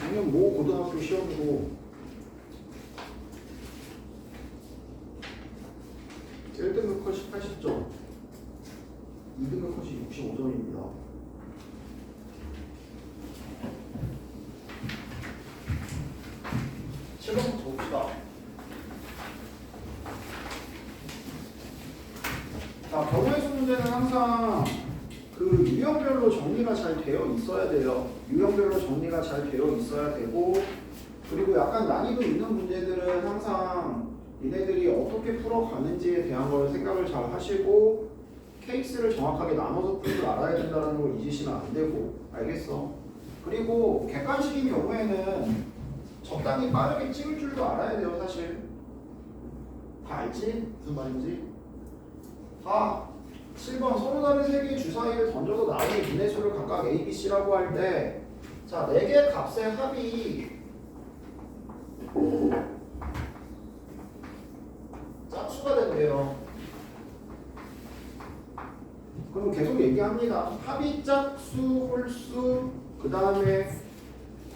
작년 모 고등학교 시험이고 1등급 컷이 80점, 2등급 컷이 65점입니다. 실험부터 봅시다. 자, 경우의 수 문제는 항상 그 유형별로 정리가 잘 되어 있어야 돼요. 유형별로 정리가 잘 되어 있어야 되고, 그리고 약간 난이도 있는 문제들은 항상 얘네들이 어떻게 풀어가는지에 대한 걸 생각을 잘 하시고 케이스를 정확하게 나눠서 풀 줄 알아야 된다는 걸 잊으시면 안 되고, 알겠어? 그리고 객관식인 경우에는 적당히 빠르게 찍을 줄도 알아야 돼요. 사실 다 알지? 무슨 말인지? 다 7번 서로 다른 세 개의 주사위를 던져서 나오는 분의 수를 각각 A, B, C라고 할 때, 자, 4개의 값의 합이 짝수가 된대요. 그럼 계속 얘기합니다. 합이 짝수, 홀수, 그 다음에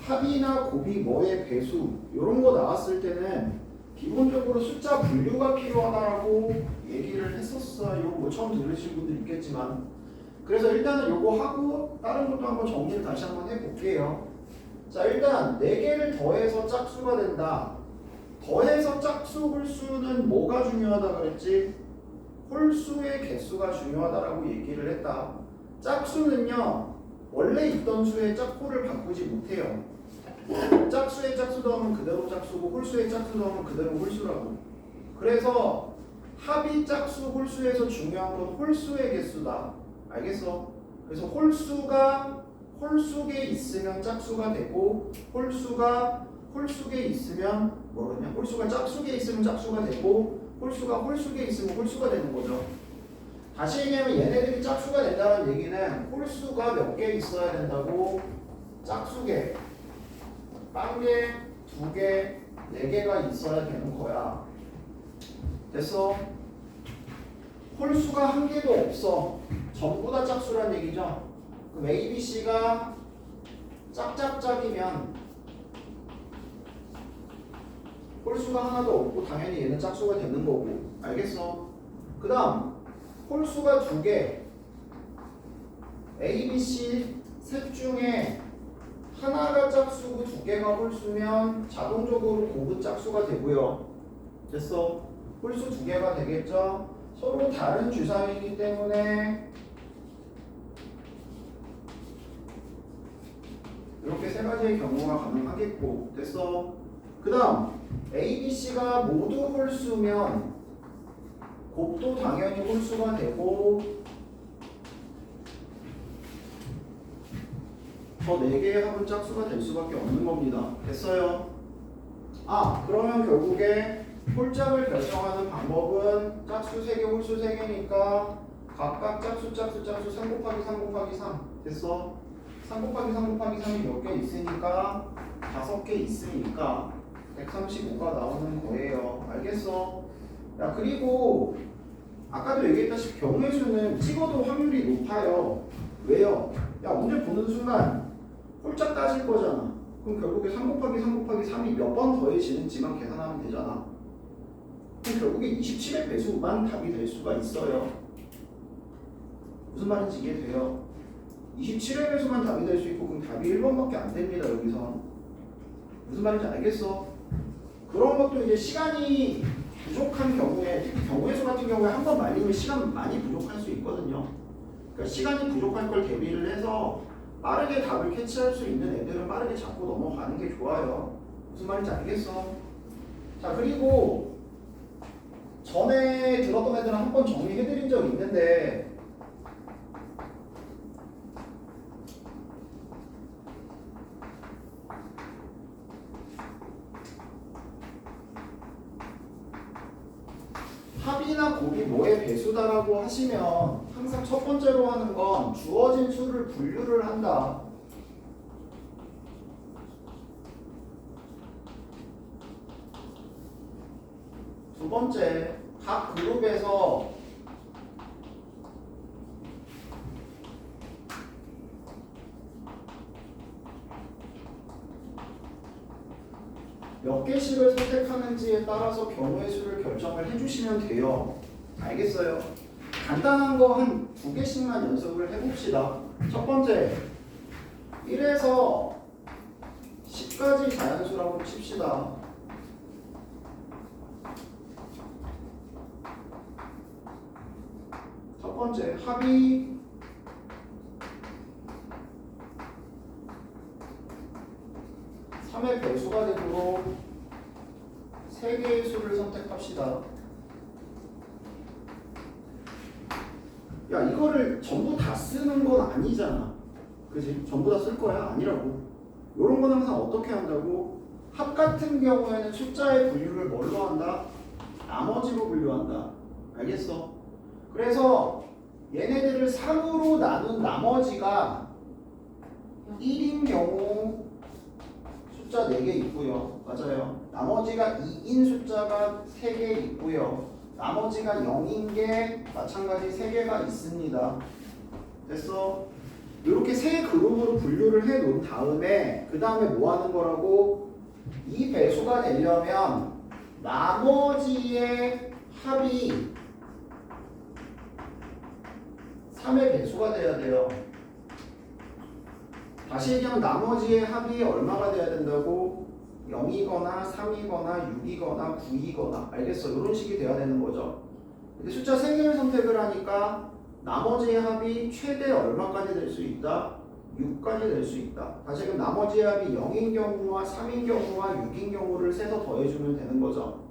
합이나 곱이 뭐의 배수, 이런 거 나왔을 때는 기본적으로 숫자 분류가 필요하다고 얘기를 했었어요. 뭐 처음 들으신 분들 있겠지만. 그래서 일단은 요거 하고 다른 것도 한번 정리를 다시 한번 해볼게요. 자, 일단 4개를 더해서 짝수가 된다. 더해서 짝수 홀수는 뭐가 중요하다 그랬지? 홀수의 개수가 중요하다라고 얘기를 했다. 짝수는요, 원래 있던 수의 짝호를 바꾸지 못해요. 짝수의 짝수 더하면 그대로 짝수고 홀수의 짝수 더하면 그대로 홀수라고. 그래서 합이 짝수 홀수에서 중요한 건 홀수의 개수다. 알겠어? 그래서 홀수가 홀수에 있으면 짝수가 되고, 홀수가 홀수에 있으면 뭐냐? 홀수가 짝수에 있으면 짝수가 되고, 홀수가 홀수에 있으면 홀수가 되는 거죠. 다시 얘기하면 얘네들이 짝수가 된다는 얘기는 홀수가 몇 개 있어야 된다고? 짝수개, 빵개, 2개, 4개가 있어야 되는 거야. 됐어? 홀수가 한 개도 없어. 전부 다 짝수란 얘기죠. 그럼 A, B, C가 짝짝짝이면 홀수가 하나도 없고 당연히 얘는 짝수가 되는 거고. 알겠어? 그 다음 홀수가 2개, A, B, C 셋 중에 하나가 짝수고 2개가 홀수면 자동적으로 곱은 짝수가 되고요. 됐어? 홀수 2개가 되겠죠? 서로 다른 주사위이기 때문에 이렇게 3가지의 경우가 가능하겠고. 됐어? 그 다음 A, B, C가 모두 홀수면 곱도 당연히 홀수가 되고, 저 4개의 합은 짝수가 될 수밖에 없는 겁니다. 됐어요? 아, 그러면 결국에 홀짝을 결정하는 방법은 짝수 3개, 홀수 3개니까 각각 짝수 3 곱하기 3 곱하기 3. 됐어? 3 곱하기 3 곱하기 3이 몇 개 있으니까 5개 있으니까 135가 나오는 거예요. 알겠어? 야, 그리고 아까도 얘기했다시피 경우의 수는 찍어도 확률이 높아요. 왜요? 야, 문제 보는 순간 홀짝 따질 거잖아. 그럼 결국에 3 곱하기 3 곱하기 3이 몇 번 더해지는지만 계산하면 되잖아. 그럼 결국에 27의 배수만 답이 될 수가 있어요. 무슨 말인지 이해돼요? 27의 배수만 답이 될 수 있고, 그럼 답이 1번밖에 안 됩니다. 여기서 무슨 말인지 알겠어? 그런 것도 이제 시간이 부족한 경우에, 특히 경우의 수 같은 경우에 한 번 말리면 시간 많이 부족할 수 있거든요. 그러니까 시간이 부족할 걸 대비를 해서 빠르게 답을 캐치할 수 있는 애들은 빠르게 잡고 넘어가는 게 좋아요. 무슨 말인지 알겠어? 자, 그리고 전에 들었던 애들은 한 번 정리해드린 적이 있는데, 합이나 곱이 뭐의 배수다라고 하시면 항상 첫 번째로 하는 건 주어진 수를 분류를 한다. 두 번째, 각 그룹에서 몇 개씩을 선택하는지에 따라서 경우의 수를 결정을 해주시면 돼요. 알겠어요? 간단한 거 한 2개씩만 연습을 해봅시다. 첫 번째, 1에서 10까지 자연수라고 칩시다. 첫 번째, 합이 3의 배수가 되도록 3개의 수를 선택합시다. 야, 이거를 전부 다 쓰는 건 아니잖아. 그지? 전부 다 쓸 거야? 아니라고. 이런 건 항상 어떻게 한다고? 합 같은 경우에는 숫자의 분류를 뭘로 한다? 나머지로 분류한다. 알겠어? 그래서 얘네들을 3으로 나눈 나머지가 1인 경우 숫자 4개 있고요. 맞아요. 나머지가 2인 숫자가 3개 있고요. 나머지가 0인 게 마찬가지 3개가 있습니다. 됐어? 이렇게 3그룹으로 분류를 해 놓은 다음에 그 다음에 뭐 하는 거라고? 이 배수가 되려면 나머지의 합이 3의 배수가 돼야 돼요. 다시 얘기하면 나머지의 합이 얼마가 돼야 된다고? 0이거나 3이거나 6이거나 9이거나 알겠어? 이런 식이 돼야 되는 거죠. 근데 숫자 3개를 선택을 하니까 나머지의 합이 최대 얼마까지 될 수 있다? 6까지 될 수 있다. 다시 얘기하면 나머지의 합이 0인 경우와 3인 경우와 6인 경우를 세서 더해주면 되는 거죠.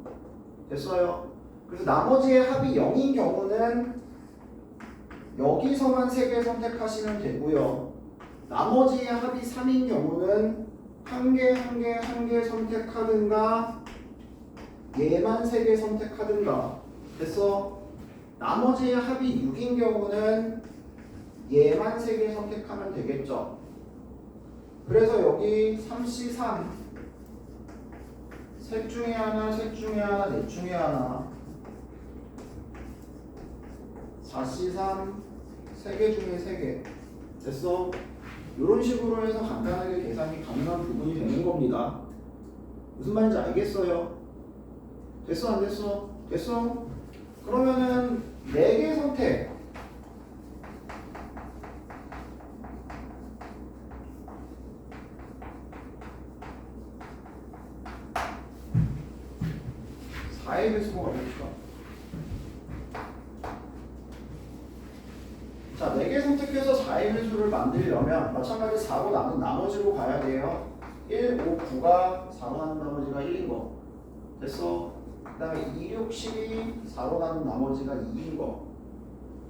됐어요? 그래서 나머지의 합이 0인 경우는 여기서만 3개 선택하시면 되고요. 나머지의 합이 3인 경우는 한 개 선택하든가 얘만 3개 선택하든가. 됐어? 나머지의 합이 6인 경우는 얘만 3개 선택하면 되겠죠. 그래서 여기 3C3 셋 중에 하나, 셋 중에 하나, 넷 중에 하나 4C3 3개 중에 3개. 됐어? 이런 식으로 해서 간단하게 계산이 가능한 부분이 되는 겁니다. 무슨 말인지 알겠어요? 됐어? 안 됐어? 됐어? 그러면은 4개 선택. 사의 배수가 뭡니까? 자, 4개 선택해서 4의 배수를 만들려면 마찬가지 4로 나눈 나머지로 가야 돼요. 1, 5, 9가 4로 나눈 나머지가 1인 거. 됐어? 그 다음에 2, 6, 12 4로 나눈 나머지가 2인 거.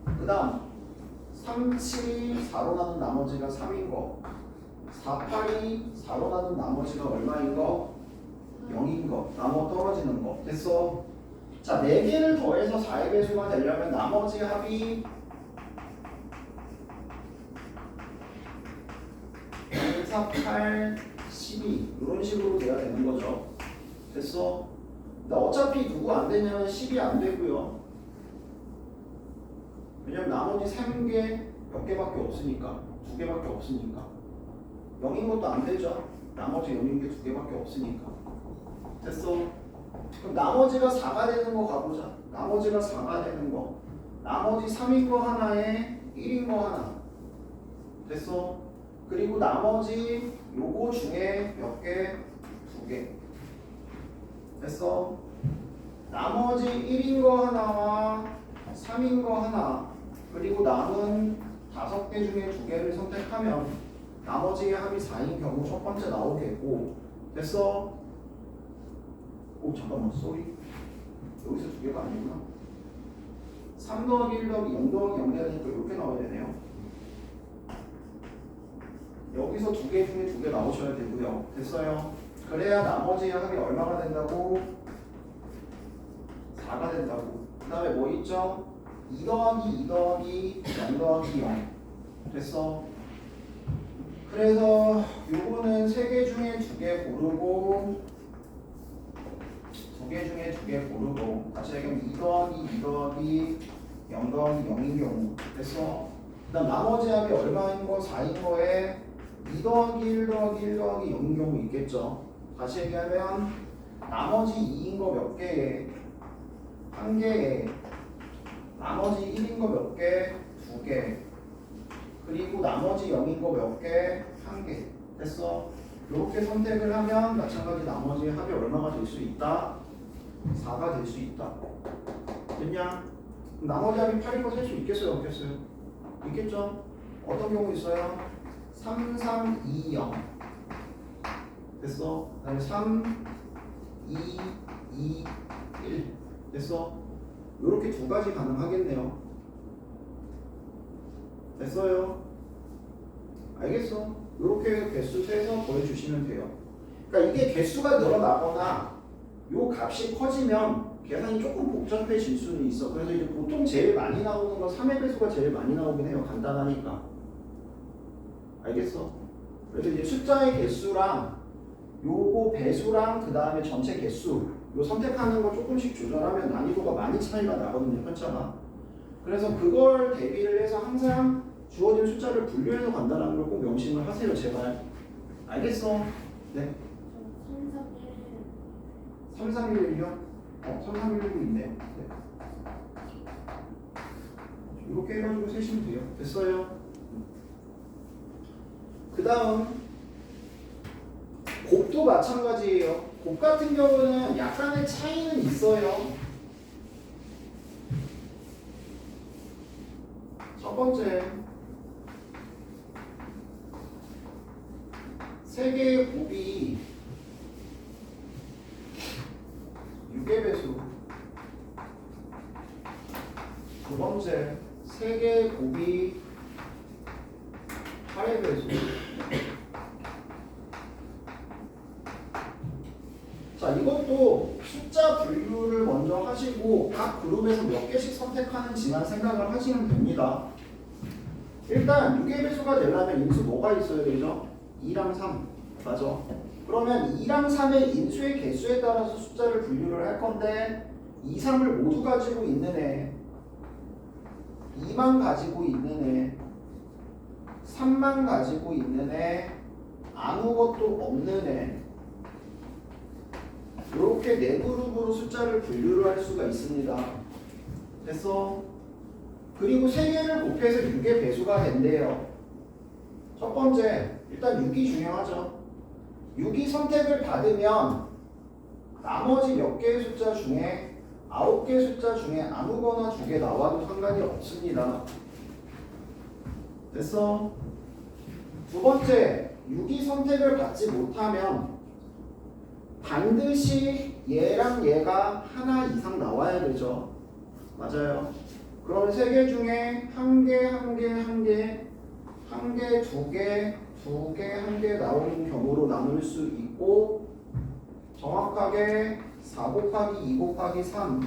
그 다음 3, 7이 4로 나눈 나머지가 3인 거. 4, 8이 4로 나눈 나머지가 얼마인 거? 0인 거. 나머 떨어지는 거. 됐어? 자, 4개를 더해서 4의 배수가 되려면 나머지 합이 4, 8, 12 이런 식으로 돼야 되는 거죠. 됐어? 근데 어차피 누구 안 되냐면 10이 안 되고요. 왜냐면 나머지 3개 몇 개밖에 없으니까. 2개밖에 없으니까. 0인 것도 안 되죠. 나머지 0인 게 2개밖에 없으니까. 됐어? 그럼 나머지가 4가 되는 거 가보자. 나머지가 4가 되는 거. 나머지 3인 거 하나에 1인 거 하나. 됐어? 그리고 나머지 요거 중에 몇 개? 2개. 됐어? 나머지 1인 거 하나와 3인 거 하나. 그리고 남은 5개 중에 2개를 선택하면 나머지의 합이 4인 경우 첫 번째 나오겠고. 됐어? 오, 잠깐만, 쏘리. 여기서 2개가 아니구나. 3 더하기 1 더하기 0 더하기 0 해야 되니까 이렇게 나와야 되네요. 여기서 2개 중에 2개 나오셔야 되고요. 됐어요? 그래야 나머지의 합이 얼마가 된다고? 4가 된다고. 그 다음에 뭐 있죠? 2 더하기 2 더하기 0 더하기 0. 됐어? 그래서 요거는 3개 중에 2개 고르고 2개 중에 2개 고르고 다시 얘기하면 2 더하기 2 더하기 0 더하기 0인 경우. 됐어? 그 다음 나머지 합이 얼마인 거? 4인 거에 2 더하기 1 더하기 1 더하기 0인 경우 있겠죠. 다시 얘기하면 나머지 2인 거 몇 개에, 한 개에, 나머지 1인 거 몇 개, 두 개, 그리고 나머지 0인 거 몇 개, 한 개. 됐어? 이렇게 선택을 하면 마찬가지 나머지 합이 얼마가 될 수 있다? 4가 될 수 있다. 됐냐? 나머지 합이 8인 거 셀 수 있겠어요? 없겠어요? 있겠죠? 어떤 경우 있어요? 3, 3, 2, 0. 됐어? 그 다음에 3, 2, 2, 1. 됐어? 이렇게 두 가지 가능하겠네요. 됐어요? 알겠어? 이렇게 개수 세서 보여주시면 돼요. 그러니까 이게 개수가 늘어나거나 요 값이 커지면 계산이 조금 복잡해질 수는 있어. 그래서 이제 보통 제일 많이 나오는 건 3의 배수가 제일 많이 나오긴 해요. 간단하니까. 알겠어? 그래서 이제 숫자의 개수랑 요거 배수랑 그 다음에 전체 개수 요 선택하는 거 조금씩 조절하면 난이도가 많이 차이가 나거든요. 편차가. 그래서 그걸 대비를 해서 항상 주어진 숫자를 분류해서 간다는 걸 꼭 명심을 하세요. 제발. 알겠어? 네. 3311이요? 3311도 있네요. 네. 이렇게 해가지고 세시면 돼요. 됐어요? 그 다음 곱도 마찬가지예요. 곱 같은 경우는 약간의 차이는 있어요. 첫 번째, 세 개의 곱이 6의 배수. 두 번째, 세 개의 곱이 8의 배수. 자, 이것도 숫자 분류를 먼저 하시고 각 그룹에서 몇 개씩 선택하는지만 생각을 하시면 됩니다. 일단 6의 배수가 되려면 인수 뭐가 있어야 되죠? 2랑 3. 맞아. 그러면 2랑 3의 인수의 개수에 따라서 숫자를 분류를 할 건데 2, 3을 모두 가지고 있는 애, 2만 가지고 있는 애, 3만 가지고 있는 애, 아무것도 없는 애, 이렇게 네 그룹으로 숫자를 분류를 할 수가 있습니다. 됐어? 그리고 3개를 곱해서 6의 배수가 된대요. 첫 번째, 일단 6이 중요하죠. 6이 선택을 받으면 나머지 몇 개의 숫자 중에 9개의 숫자 중에 아무거나 2개 나와도 상관이 없습니다. 됐어? 두 번째, 6이 선택을 받지 못하면 반드시 얘랑 얘가 하나 이상 나와야 되죠. 맞아요. 그러면 3개 중에 1개, 1개, 1개, 1개, 2개, 2개, 1개 나오는 경우로 나눌 수 있고 정확하게 4 곱하기 2 곱하기 3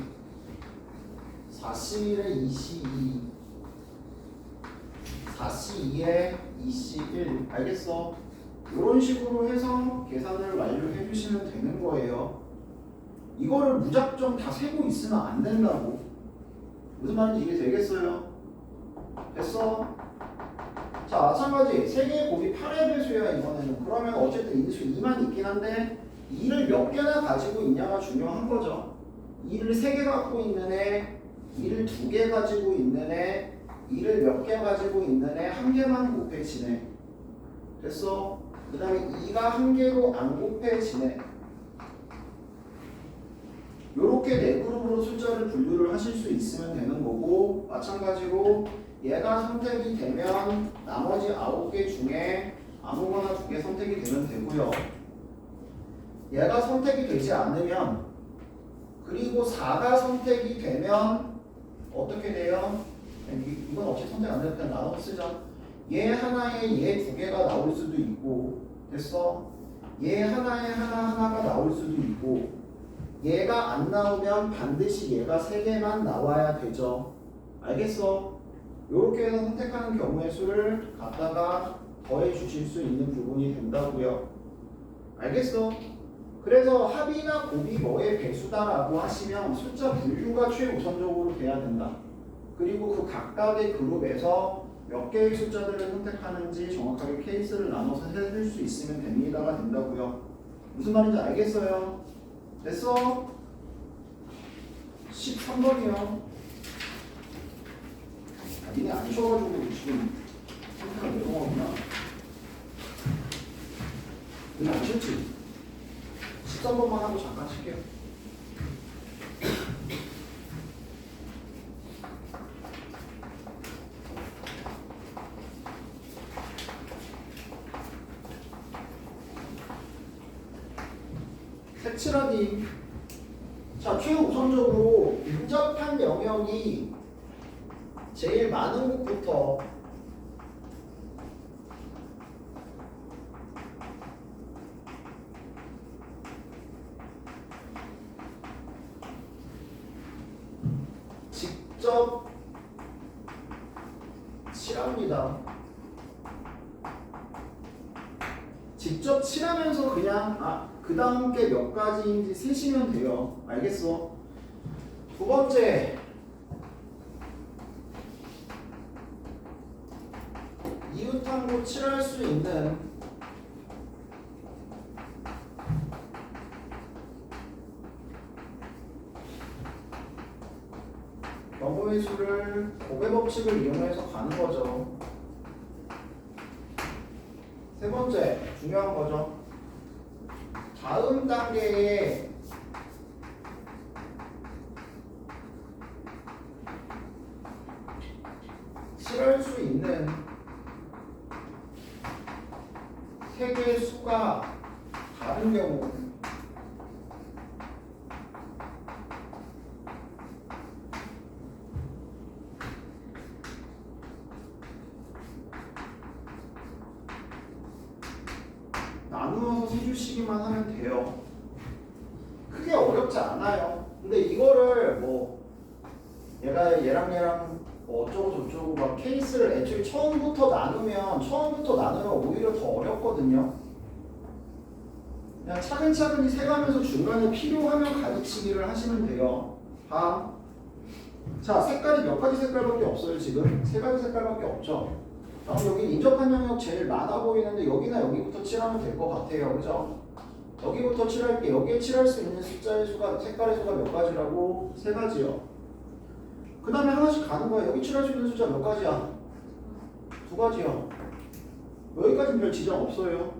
4C1에 2C2 4C2에 2C1 알겠어? 이런 식으로 해서 계산을 완료해 주시면 되는 거예요. 이거를 무작정 다 세고 있으면 안 된다고. 무슨 말인지 이해 되겠어요? 됐어? 자, 마찬가지 3개의 곱이 8의 배수야 이번에는. 그러면 어쨌든 인수 2만 있긴 한데 2를 몇 개나 가지고 있냐가 중요한 거죠. 2를 3개 갖고 있는 애, 2를 2개 가지고 있는 애, 2를 몇 개 가지고 있는 애 1개만 곱해지네. 됐어? 그 다음에 2가 1개로 안 곱해지네. 요렇게 네 그룹으로 숫자를 분류를 하실 수 있으면 되는 거고 마찬가지로 얘가 선택이 되면 나머지 9개 중에 아무거나 2개 선택이 되면 되고요. 얘가 선택이 되지 않으면 그리고 4가 선택이 되면 어떻게 돼요? 이건 어차피 선택 안 되니까 나눠서 쓰자. 얘 하나에 얘 2개가 나올 수도 있고 됐어? 얘 하나에 하나가 나올 수도 있고 얘가 안 나오면 반드시 얘가 3개만 나와야 되죠. 알겠어? 이렇게 해서 선택하는 경우의 수를 갖다가 더해 주실 수 있는 부분이 된다고요. 알겠어? 그래서 합이나 곱이 뭐의 배수다라고 하시면 숫자 분류가 최우선적으로 돼야 된다. 그리고 그 각각의 그룹에서 몇 개의 숫자들을 선택하는지 정확하게 케이스를 나눠서 해줄 수 있으면 됩니다가 된다고요. 무슨 말인지 알겠어요? 됐어? 13번이요. 니네 안 쉬어가지고 지금 상태가 내려가구나. 니네 안 쉬었지? 13번만 하고 잠깐 쉴게요. 색칠하기. 자, 최우선적으로 인접한 영역이 제일 많은 곳부터 직접 칠합니다. 직접 칠하면서 그냥 그 다음 게 몇 가지인지 세시면 돼요. 알겠어? 두 번째, 이웃함으로 칠할 수 있는 경우의 수를 곱의 법칙을 이용해서 가는 거죠. 세 번째, 중요한 거죠. 다음 단계에 칠할 수 있는 색의 수가 다른 경우 나누어서 세주시기만 하면 돼요. 크게 어렵지 않아요. 근데 이거를 뭐 얘랑 뭐 어쩌고 저쩌고 막 케이스를 애초에 처음부터 나누면 오히려 더 어렵거든요. 그냥 차근차근히 세가면서 중간에 필요하면 가르치기를 하시면 돼요. 자, 색깔이 몇 가지 색깔밖에 없어요. 지금 세 가지 색깔밖에 없죠. 그럼 여기 인접한 영역 제일 많아 보이는데 여기나 여기부터 칠하면 될 것 같아요. 그죠? 여기부터 칠할게. 여기에 칠할 수 있는 숫자의 수가, 색깔의 수가 몇 가지라고? 세 가지요. 그 다음에 하나씩 가는 거야. 여기 칠할 수 있는 숫자 몇 가지야? 두 가지요. 여기까지는 별 지장 없어요.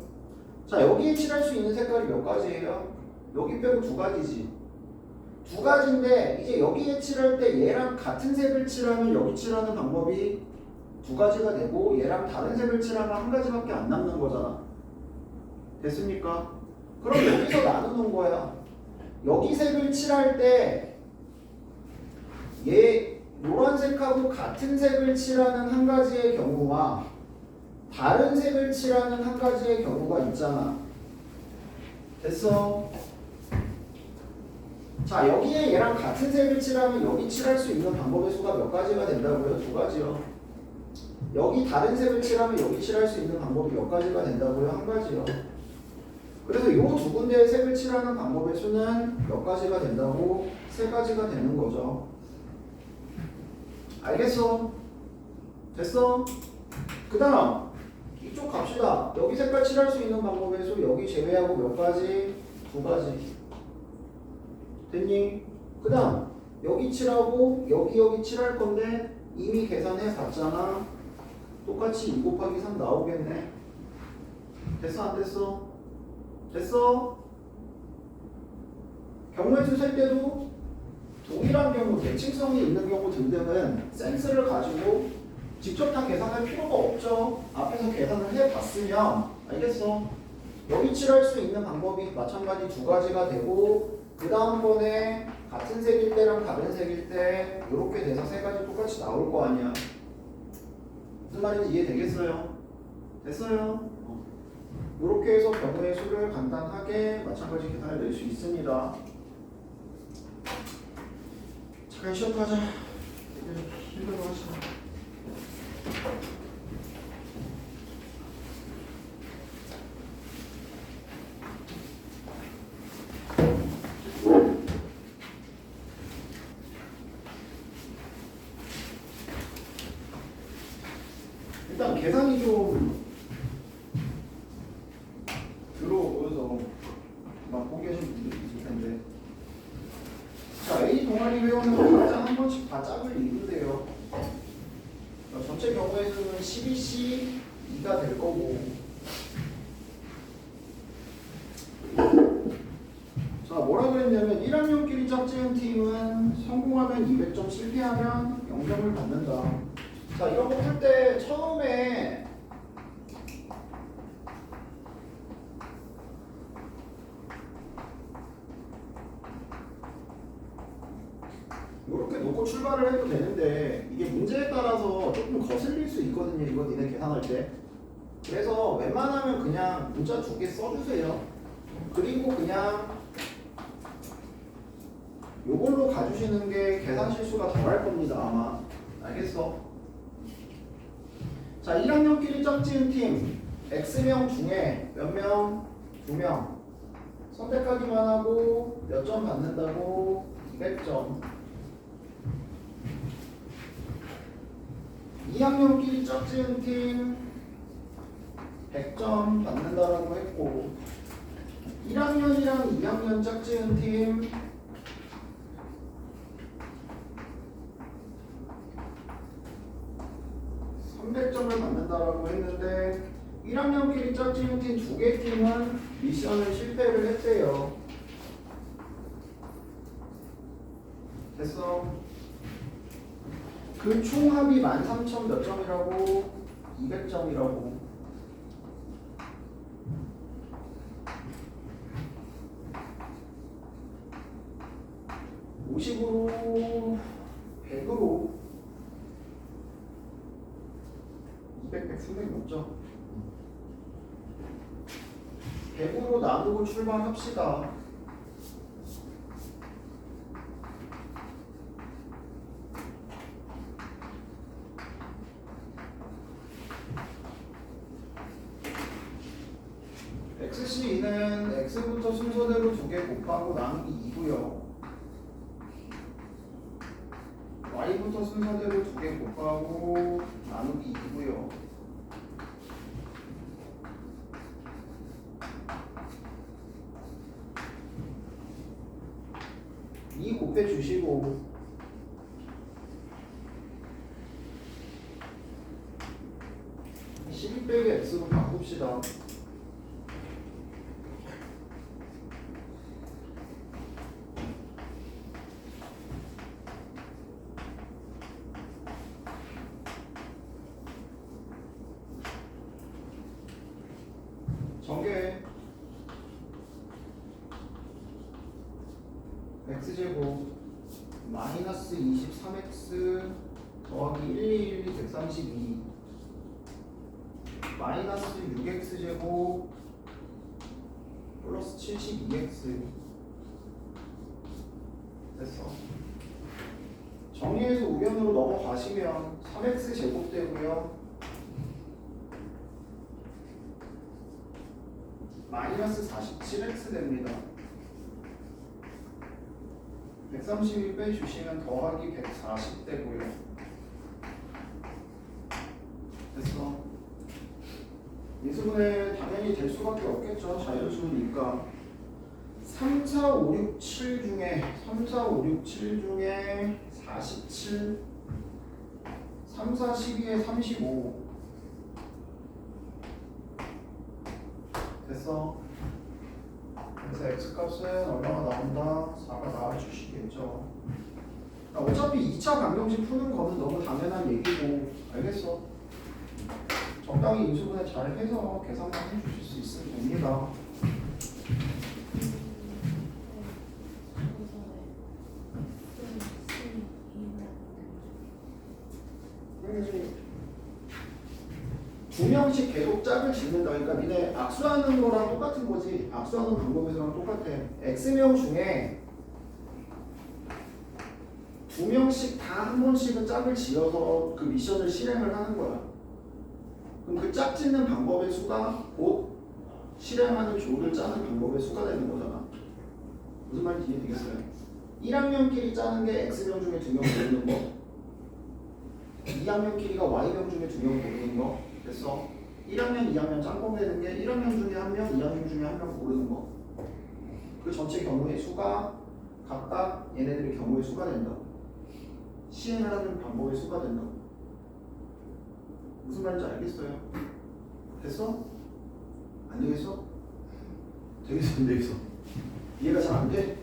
자, 여기에 칠할 수 있는 색깔이 몇 가지예요? 여기 빼고 두 가지지. 두 가지인데 이제 여기에 칠할 때 얘랑 같은 색을 칠하면 여기 칠하는 방법이 두 가지가 되고 얘랑 다른 색을 칠하면 한 가지밖에 안 남는 거잖아. 됐습니까? 그럼 여기서 나누는 거야. 여기 색을 칠할 때 얘 노란색하고 같은 색을 칠하는 한 가지의 경우와 다른 색을 칠하는 한 가지의 경우가 있잖아. 됐어? 자, 여기에 얘랑 같은 색을 칠하면 여기 칠할 수 있는 방법의 수가 몇 가지가 된다고요? 두 가지요. 여기 다른 색을 칠하면 여기 칠할 수 있는 방법이 몇 가지가 된다고요? 한 가지요. 그래서 이 두 군데의 색을 칠하는 방법의 수는 몇 가지가 된다고? 세 가지가 되는 거죠. 알겠어? 됐어? 그 다음 이쪽 갑시다. 여기 색깔 칠할 수 있는 방법의 수 여기 제외하고 몇 가지? 두 가지. 됐니? 그 다음 여기 칠하고 여기 칠할 건데 이미 계산해 봤잖아. 똑같이 2 곱하기 3 나오겠네. 됐어 안 됐어? 됐어? 경우의 수 셀 때도 동일한 경우, 대칭성이 있는 경우 등등은 센스를 가지고 직접 다 계산할 필요가 없죠. 앞에서 계산을 해봤으면 알겠어? 여기 칠할 수 있는 방법이 마찬가지 두 가지가 되고 그 다음번에 같은 색일 때랑 다른 색일 때 이렇게 돼서 세 가지 똑같이 나올 거 아니야. 무슨 말인지 이해되겠어요? 됐어요? 이렇게 해서 경우의 수를 간단하게 마찬가지 계산을 낼 수 있습니다. 잠깐 쉬었다가 힘들어 하시네. 일단 계산이 좀 들어오셔서 막 보기 하시는 분들이 있을 텐데 전체 경우의 수는 12C2가 될 거고. 자, 뭐라 그랬냐면 1학년끼리 짝지은 팀은 성공하면 200점, 실패하면 0점을 받는다. 자, 이런 거 풀 때 처음에 이렇게 놓고 출발을 해도 되는데 이게 문제에 따라서 조금 거슬릴 수 있거든요. 이거 니네 계산할 때. 그래서 웬만하면 그냥 문자 2개 써주세요. 그리고 그냥 요걸로 가주시는 게 계산 실수가 덜할 겁니다. 아마. 알겠어? 자, 1학년끼리 짝지은 팀 X명 중에 몇 명? 2명. 선택하기만 하고 몇 점 받는다고? 200점. 2학년끼리 짝지은 팀 100점 받는다라고 했고 1학년이랑 2학년 짝지은 팀 300점을 받는다라고 했는데 1학년끼리 짝지은 팀 2개 팀은 미션을 실패를 했대요. 됐어? 그 총합이 13,000 몇 점이라고? 200점이라고. (50으로) (100으로) 200, 100, 300 넘죠? 100으로 나누고 출발합시다. XC2는 X부터 순서대로 2개 곱하고 나누기 2고요. Y부터 순서대로 2개 곱하고 나누기 2고요. 이 곱해 주시고 12 빼기 X로 바꿉시다. 전개 x제곱 마이너스 23x 더하기 1212 132 마이너스 6x제곱 플러스 72x 됐어. 정리해서 우변으로 넘어가시면 3x 제곱 되고요. 마이너스 47x 됩니다. 132 빼주시면 더하기 140 되고요. 됐어. 인수분해 당연히 될 수밖에 없겠죠. 자연수니까. 3, 4, 5, 6, 7 중에 3, 4, 5, 6, 7 중에 47 3, 4, 12에 35 됐어. 그래서 x값은 얼마가 나온다? 4가 나와주시겠죠. 어차피 2차 방정식 푸는 거는 너무 당연한 얘기고 알겠어. 적당히 인수분해 잘 해서 계산만 해주실 수 있으면 됩니다. 두 명씩 계속 짝을 짓는다. 그러니까 니네 악수하는 거랑 똑같은 거지. 악수하는 방법에서랑 똑같아. X명 중에 두 명씩 다 한 번씩은 짝을 지어서 그 미션을 실행을 하는 거야. 그럼 그 짝 짓는 방법의 수가 곧 실행하는 조를 짜는 방법의 수가 되는 거잖아. 무슨 말인지 이해되겠어요? 1학년끼리 짜는 게 X명 중에 2명 고르는 거, 2학년끼리가 Y명 중에 2명 고르는 거. 됐어. 1학년, 2학년 짬뽕 되는 게 1학년 중에 한 명, 2학년 중에 한 명 고르는 거. 그 전체 경우의 수가 각각 얘네들의 경우의 수가 된다. 시행을 하는 방법의 수가 된다. 무슨 말인지 알겠어요? 됐어? 안 되겠어? 되겠어 안 되겠어? 이해가 잘 안 돼?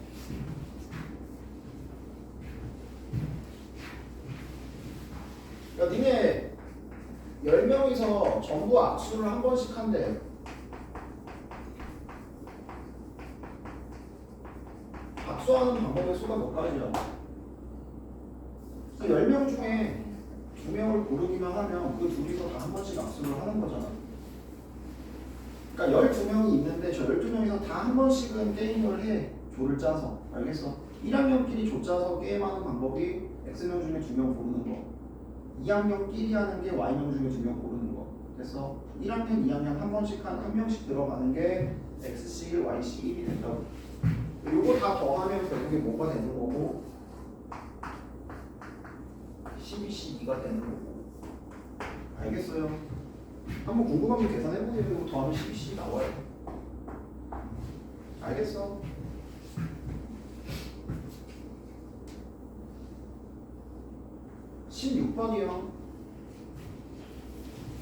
야 니네 10명이서 전부 악수를 한 번씩 한대. 악수하는 방법의 수가 몇 가지야? 10명 중에 2명을 고르기만 하면 그 둘이서 다 한 번씩 악수를 하는 거잖아. 그러니까 12명이 있는데 저 12명이서 다 한 번씩은 게임을 해. 조를 짜서. 알겠어? 1학년끼리 조 짜서 게임하는 방법이 X명 중에 2명 고르는 거. 2학년끼리 하는 게 Y명 중에 2명 고르는 거. 됐어? 1학년, 2학년 한 번씩 한 명씩 들어가는 게 XC, YC 1이 된다고. 요거 다 더하면 결국에 뭐가 되는 거고 12C 2가 되는 거고. 알겠어요? 한번 궁금하면 계산해보세요. 이거 더하면 12C 나와요. 알겠어? (16번이요)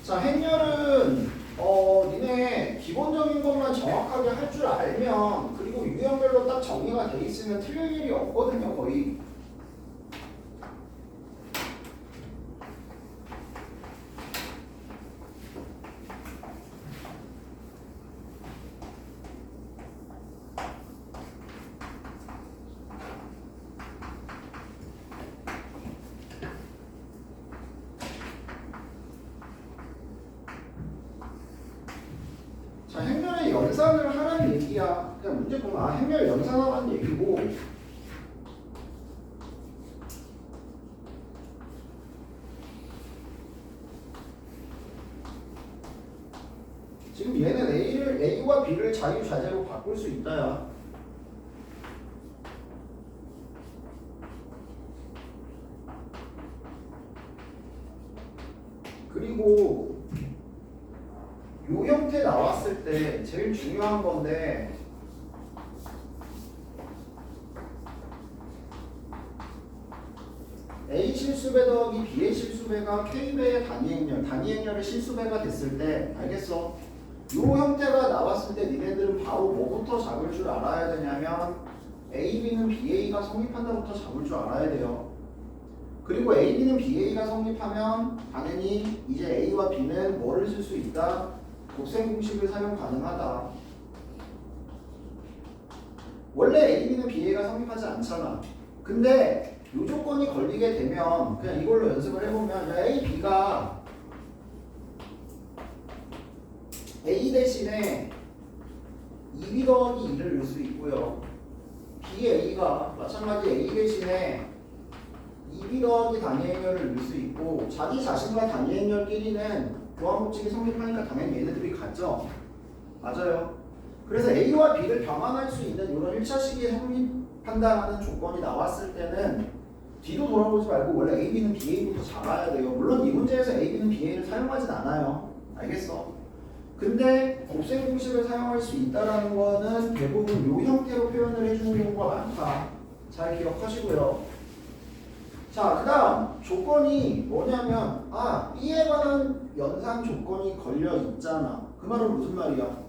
자, 행렬은 니네 기본적인 것만 정확하게 할 줄 알면 그리고 유형별로 딱 정리가 돼 있으면 틀릴 일이 없거든요, 거의. 자, 행렬의 연산을 하라는 얘기야. 그냥 문제 보면 행렬 연산하라는 얘기고 지금 얘는 A와 B를 자유자재로 바꿀 수 있다야. 그리고 요 형태 나왔을 때 제일 중요한 건데 A 실수배 더하기 B의 실수배가 K배의 단위행렬, 단위행렬의 실수배가 됐을 때 알겠어? 요 형태가 나왔을 때 니네들은 바로 뭐부터 잡을 줄 알아야 되냐면 A, B는 BA가 성립한다부터 잡을 줄 알아야 돼요. 그리고 A, B는 BA가 성립하면 당연히 이제 A와 B는 뭐를 쓸 수 있다? 곱셈 공식을 사용 가능하다. 원래 A, B는 BA가 성립하지 않잖아. 근데 이 조건이 걸리게 되면 그냥 이걸로 연습을 해보면 A, B가 A 대신에 2B 더하기 2를 넣을 수 있고요. B, A가 마찬가지 A 대신에 2B 더하기 단위행렬을 넣을 수 있고 자기 자신과 단위행렬끼리는 교환법칙이 성립하니까 당연히 얘네들이 같죠? 맞아요. 그래서 A와 B를 병합할 수 있는 이런 1차 시기에 성립한다는 조건이 나왔을 때는 뒤로 돌아보지 말고 원래 A, B는 BA부터 잡아야 돼요. 물론 이 문제에서 A, B는 BA를 사용하진 않아요. 알겠어? 근데 곱셈 공식을 사용할 수 있다는 거는 대부분 이 형태로 표현을 해주는 경우가 많다. 잘 기억하시고요. 자, 그 다음 조건이 뭐냐면 B에 관한 연산 조건이 걸려 있잖아. 그 말은 무슨 말이야?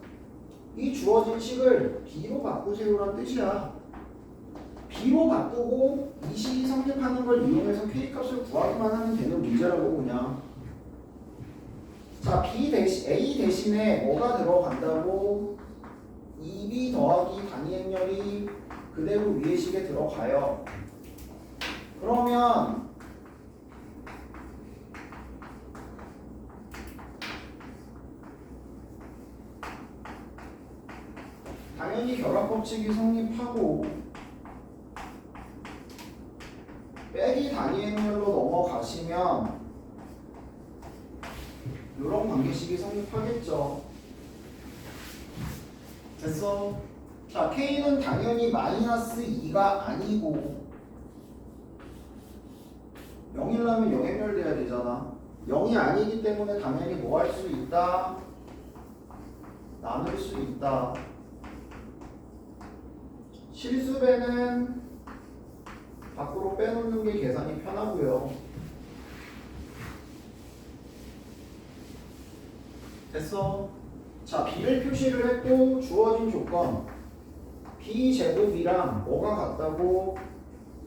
이 주어진 식을 B로 바꾸세요란 뜻이야. B로 바꾸고 이 식이 성립하는 걸 이용해서 K값을 구하기만 하면 되는 문제라고 그냥. 자, A 대신에 뭐가 들어간다고? 2B 더하기 단위행렬이 그대로 위의 식에 들어가요. 그러면 당연히 결합법칙이 성립하고 빼기 단위행렬로 넘어가시면 이런 관계식이 성립하겠죠. 됐어? 자, K는 당연히 마이너스 2가 아니고 0이라면 영행렬돼야 되잖아. 0이 아니기 때문에 당연히 뭐 할 수 있다? 나눌 수 있다. 실수배는 밖으로 빼놓는 게 계산이 편하고요. 됐어? 자, b를 표시를 했고 주어진 조건 b제곱이랑 뭐가 같다고?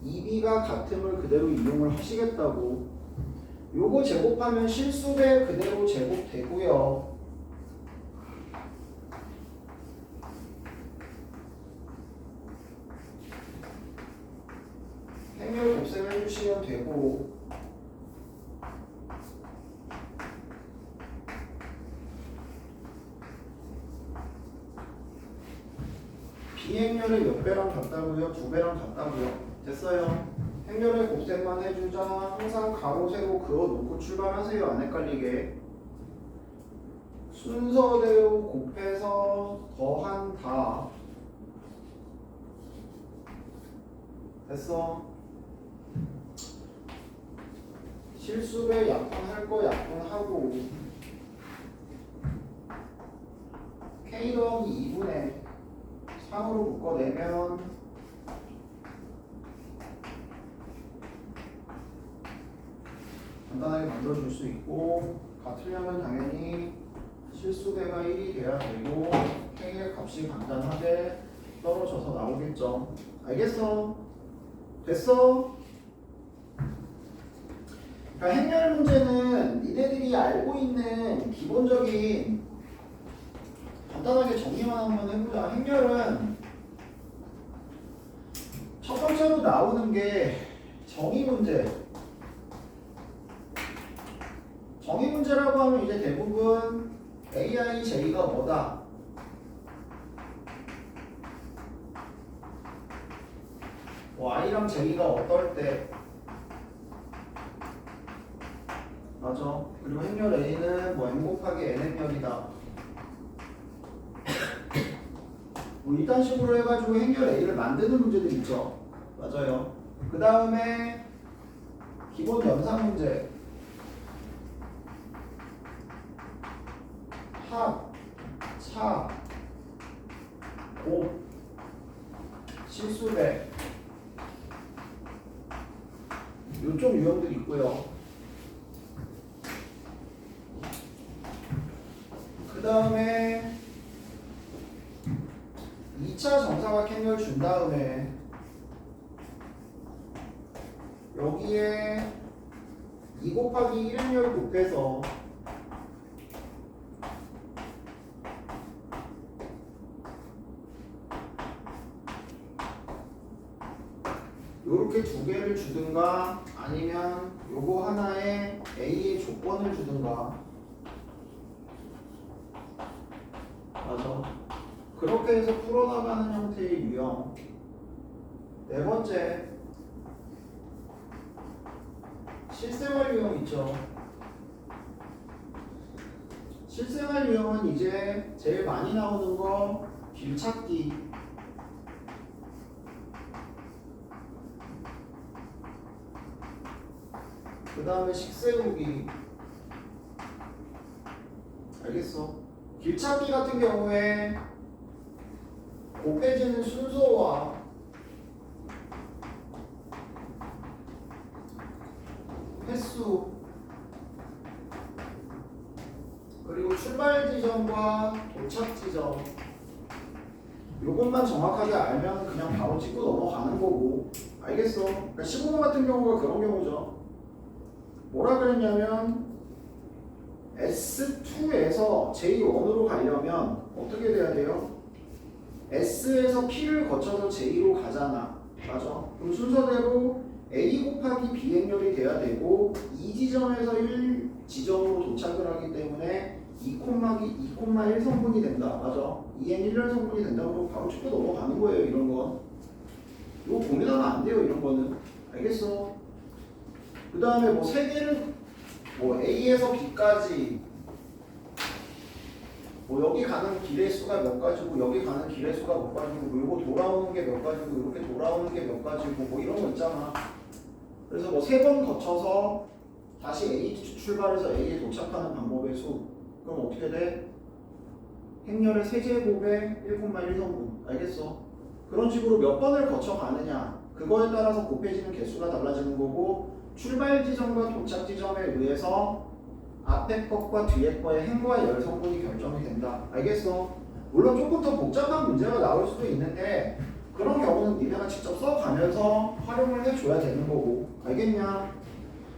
2b가 같음을 그대로 이용을 하시겠다고. 요거 제곱하면 실수배 그대로 제곱되고요. 행렬 곱셈을 해주시면 되고, 비행렬의 몇 배랑 같다고요? 2배랑 같다고요? 됐어요. 행렬의 곱셈만 해주자. 항상 가로 세로 그어놓고 출발하세요. 안 헷갈리게. 순서대로 곱해서 더한다. 됐어. 실수배 약분할 거 약분하고 k 더하기 2분의 3으로 묶어내면 간단하게 만들어줄 수 있고, 같으려면 당연히 실수배가 1이 돼야 되고 k의 값이 간단하게 떨어져서 나오겠죠. 알겠어? 됐어? 그러니까 행렬 문제는 니네들이 알고 있는 기본적인, 간단하게 정리만 한번 해보자. 행렬은 첫 번째로 나오는 게 정의 문제. 정의 문제라고 하면 이제 대부분 AI, J가 뭐다? Y랑 J가 어떨 때? 맞아. 그리고 행렬 A는 뭐 M 곱하기 N 행렬이다. 뭐 이딴 식으로 해가지고 행렬 A를 만드는 문제들 있죠. 맞아요. 그 다음에 기본 연산 문제. 합, 차, 곱, 실수배. 요쪽 유형들 있고요. 그 다음에 2차 정사각 행렬 준 다음에 여기에 2 곱하기 1 행렬 곱해서 요렇게 두 개를 주든가 아니면 요거 하나에 A의 조건을 주든가. 맞아. 그렇게 해서 풀어나가는 형태의 유형. 네 번째, 실생활 유형 있죠. 실생활 유형은 이제 제일 많이 나오는 거 길찾기. 그 다음에 식세우기. 알겠어? 길찾기 같은 경우에 곱해지는 순서와 횟수 그리고 출발 지점과 도착 지점, 요것만 정확하게 알면 그냥 바로 찍고 넘어가는 거고. 알겠어? 그러니까 15번 같은 경우가 그런 경우죠. 뭐라 그랬냐면 S2에서 J1으로 가려면 어떻게 돼야 돼요? S에서 P를 거쳐서 J로 가잖아. 맞아? 그럼 순서대로 A 곱하기 B 행렬이 돼야 되고, 이 지점에서 1 지점으로 도착을 하기 때문에 2,1 성분이 된다. 맞아? 2n 1열 성분이 된다고 바로 찍고 넘어가는 거예요. 이런 건 이거 고민하면 안 돼요. 이런 거는. 알겠어? 그 다음에 뭐 세 개를 뭐 A에서 B까지 뭐 여기 가는 길의 수가 몇 가지고 여기 가는 길의 수가 몇 가지고 뭐 요거 돌아오는 게 몇 가지고 이렇게 돌아오는 게 몇 가지고 뭐 이런 거 있잖아. 그래서 뭐 세 번 거쳐서 다시 A 출발해서 A에 도착하는 방법의 수. 그럼 어떻게 돼? 행렬의 세제곱의 1,1성분. 알겠어? 그런 식으로 몇 번을 거쳐 가느냐, 그거에 따라서 곱해지는 개수가 달라지는 거고, 출발 지점과 도착 지점에 의해서 앞에 것과 뒤에 거의 행과 열 성분이 결정이 된다. 알겠어? 물론 조금 더 복잡한 문제가 나올 수도 있는데 그런 경우는 니네가 직접 써가면서 활용을 해줘야 되는 거고. 알겠냐?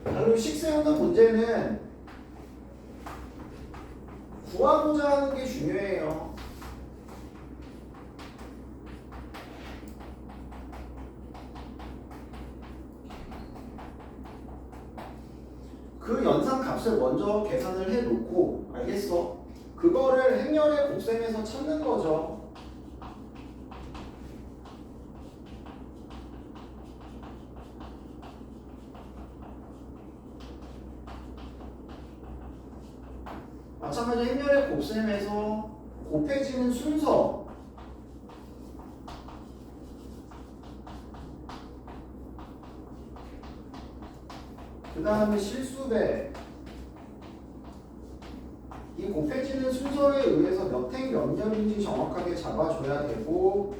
자, 그리고 식세우는 문제는 구하고자 하는 게 중요해요. 그 연산 값을 먼저 계산을 해놓고, 알겠어? 그거를 행렬의 곱셈에서 찾는 거죠. 마찬가지로 행렬의 곱셈에서 곱해지는 순서, 그 다음에 실수배, 이 곱해지는 순서에 의해서 몇 행 몇 열인지 정확하게 잡아줘야 되고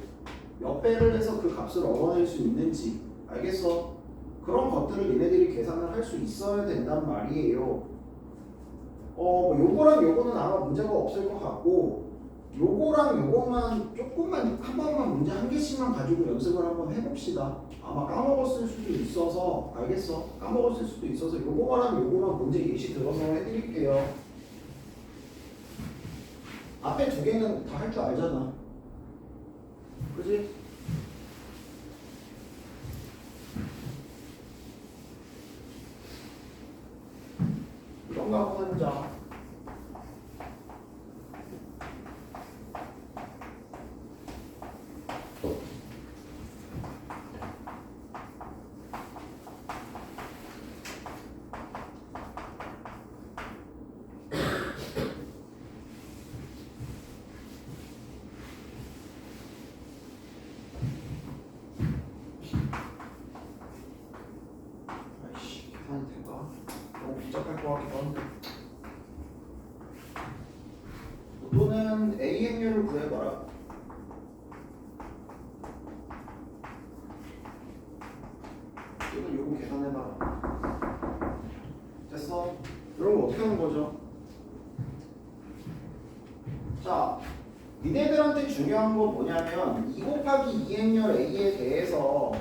몇 배를 해서 그 값을 얻어낼 수 있는지. 알겠어? 그런 것들을 얘네들이 계산을 할 수 있어야 된단 말이에요. 요거랑 요거는 아마 문제가 없을 것 같고 요거랑 요거만 조금만 한 번만 문제 한 개씩만 가지고 연습을 한번 해봅시다. 아마 까먹었을 수도 있어서. 알겠어? 까먹었을 수도 있어서 요거랑 요거만 문제 예시 들어서 해드릴게요. 앞에 두 개는 다 할 줄 알잖아. 그지? 이런 거 한번 해보자. 아이씨, 계산이 될까? 너무 복잡할 것 같기도 한데. 또는 A 행렬을 구해봐라. 또는 요거 계산해봐라. 됐어? 이런 거 어떻게 하는 거죠? 자, 니네들한테 중요한 건 뭐냐면 2 곱하기 2 행렬 A에 대해서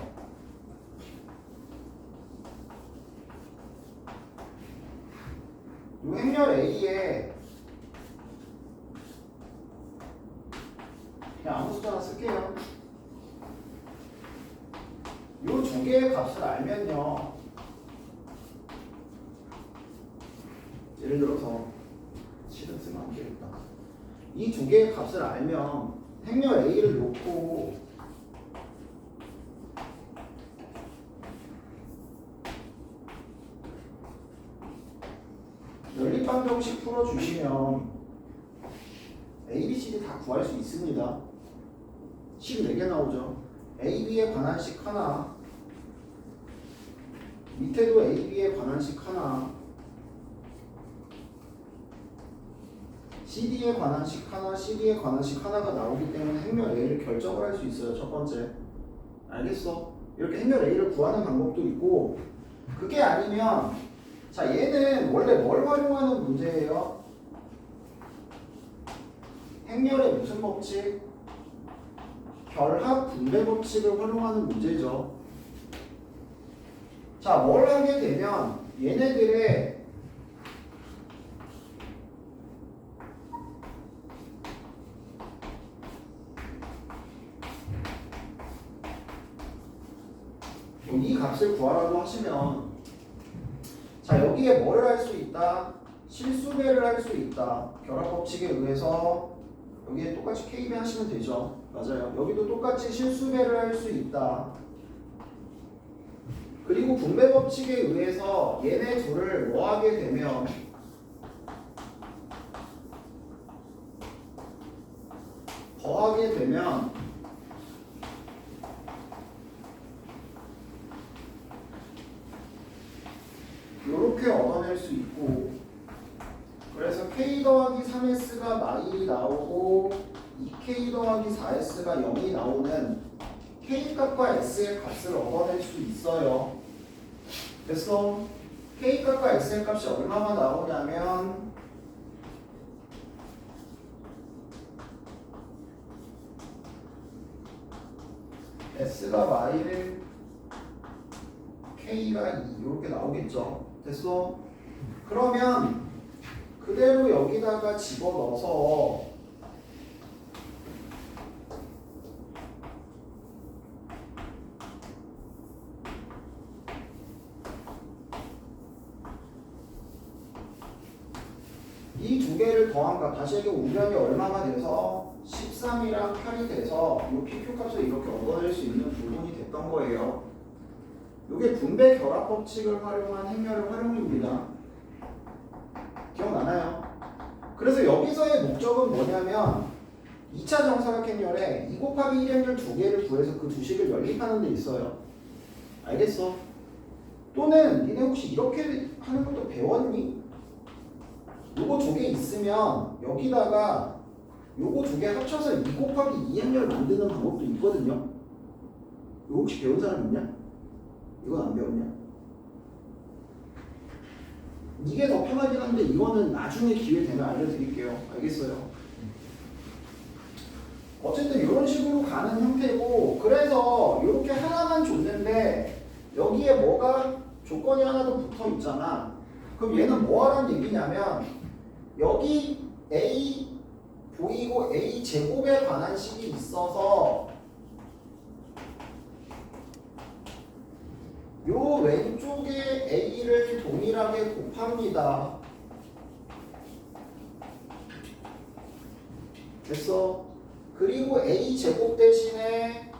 이 행렬 A에 그냥 아무 숫자나 쓸게요. 이 두 개의 값을 알면요, 예를 들어서 실은 쓰면 안 되겠다. 이 두 개의 값을 알면 행렬 A를 놓고 연립방정식 풀어주시면 A, B, C, D 다 구할 수 있습니다. 식 4개 나오죠. A, B에 관한 식 하나, 밑에도 A, B에 관한 식 하나, CD에 관한 식 하나, CD에 관한 식 하나가 나오기 때문에 행렬 A를 결정을 할 수 있어요. 첫 번째. 알겠어? 이렇게 행렬 A를 구하는 방법도 있고, 그게 아니면 자, 얘는 원래 뭘 활용하는 문제예요? 행렬의 무슨 법칙? 결합 분배 법칙을 활용하는 문제죠. 자, 뭘 하게 되면 얘네들의 이 값을 구하라고 하시면, 자, 여기에 뭐를 할 수 있다? 실수배를 할 수 있다. 결합 법칙에 의해서 여기에 똑같이 KB 하시면 되죠. 맞아요. 여기도 똑같이 실수배를 할 수 있다. 그리고 분배 법칙에 의해서 얘네 둘을 뭐 하게 되면 더하게 되면 이렇게 얻어낼 수 있고, 그래서 K 더하기 3S가 마일이 나오고 2K 더하기 4S가 0이 나오는 K 값과 S의 값을 얻어낼 수 있어요. 됐어? K값과 X의 값이 얼마나 나오냐면 S가 Y를 K가 2 이렇게 나오겠죠. 됐어? 그러면 그대로 여기다가 집어넣어서 이 두 개를 더한 값, 다시 얘기해 우변이 얼마가 돼서 13이랑 8이 돼서 이 PQ값을 이렇게 얻어낼 수 있는 부분이 됐던 거예요. 이게 분배 결합 법칙을 활용한 행렬의 활용입니다. 기억나나요? 그래서 여기서의 목적은 뭐냐면 2차 정사각행렬에 2 곱하기 1 행렬 두 개를 구해서 그 두 식을 연립하는 데 있어요. 알겠어? 또는 니네 혹시 이렇게 하는 것도 배웠니? 요거 두 개 있으면 여기다가 요거 두 개 합쳐서 2 곱하기 2 행렬 만드는 방법도 있거든요. 이거 혹시 배운 사람 있냐? 이건 안 배웠냐? 이게 더 편하긴 한데 이거는 나중에 기회 되면 알려드릴게요. 알겠어요? 어쨌든 이런 식으로 가는 형태고, 그래서 이렇게 하나만 줬는데 여기에 뭐가 조건이 하나 더 붙어 있잖아. 그럼 얘는 뭐 하라는 얘기냐면 여기 A 보이고 A 제곱에 관한 식이 있어서 요 왼쪽에 A를 동일하게 곱합니다. 됐어? 그리고 A 제곱 대신에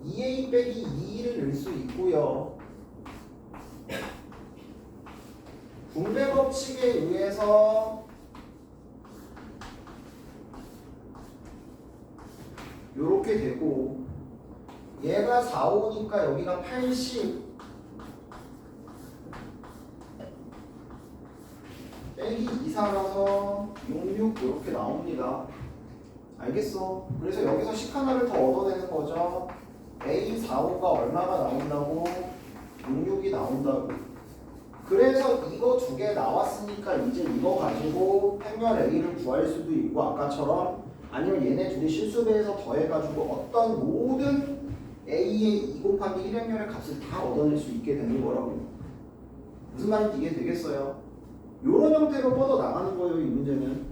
2A 빼기 2를 넣을 수 있고요. 분배 법칙에 의해서 요렇게 되고, 얘가 4, 5니까 여기가 80 빼기 2, 4라서 6, 6 이렇게 나옵니다. 알겠어? 그래서 여기서 식 하나를 더 얻어내는 거죠. A 4, 5가 얼마가 나온다고? 6, 6이 나온다고. 그래서 이거 두 개 나왔으니까 이제 이거 가지고 행렬 A를 구할 수도 있고, 아까처럼 아니면 얘네 둘이 실수배해서 더해가지고 어떤 모든 A의 2 곱하기 1 행렬의 값을 다 얻어낼 수 있게 되는 거라고요. 무슨 말인지 이해 되겠어요? 요런 형태로 뻗어 나가는 거예요, 이 문제는.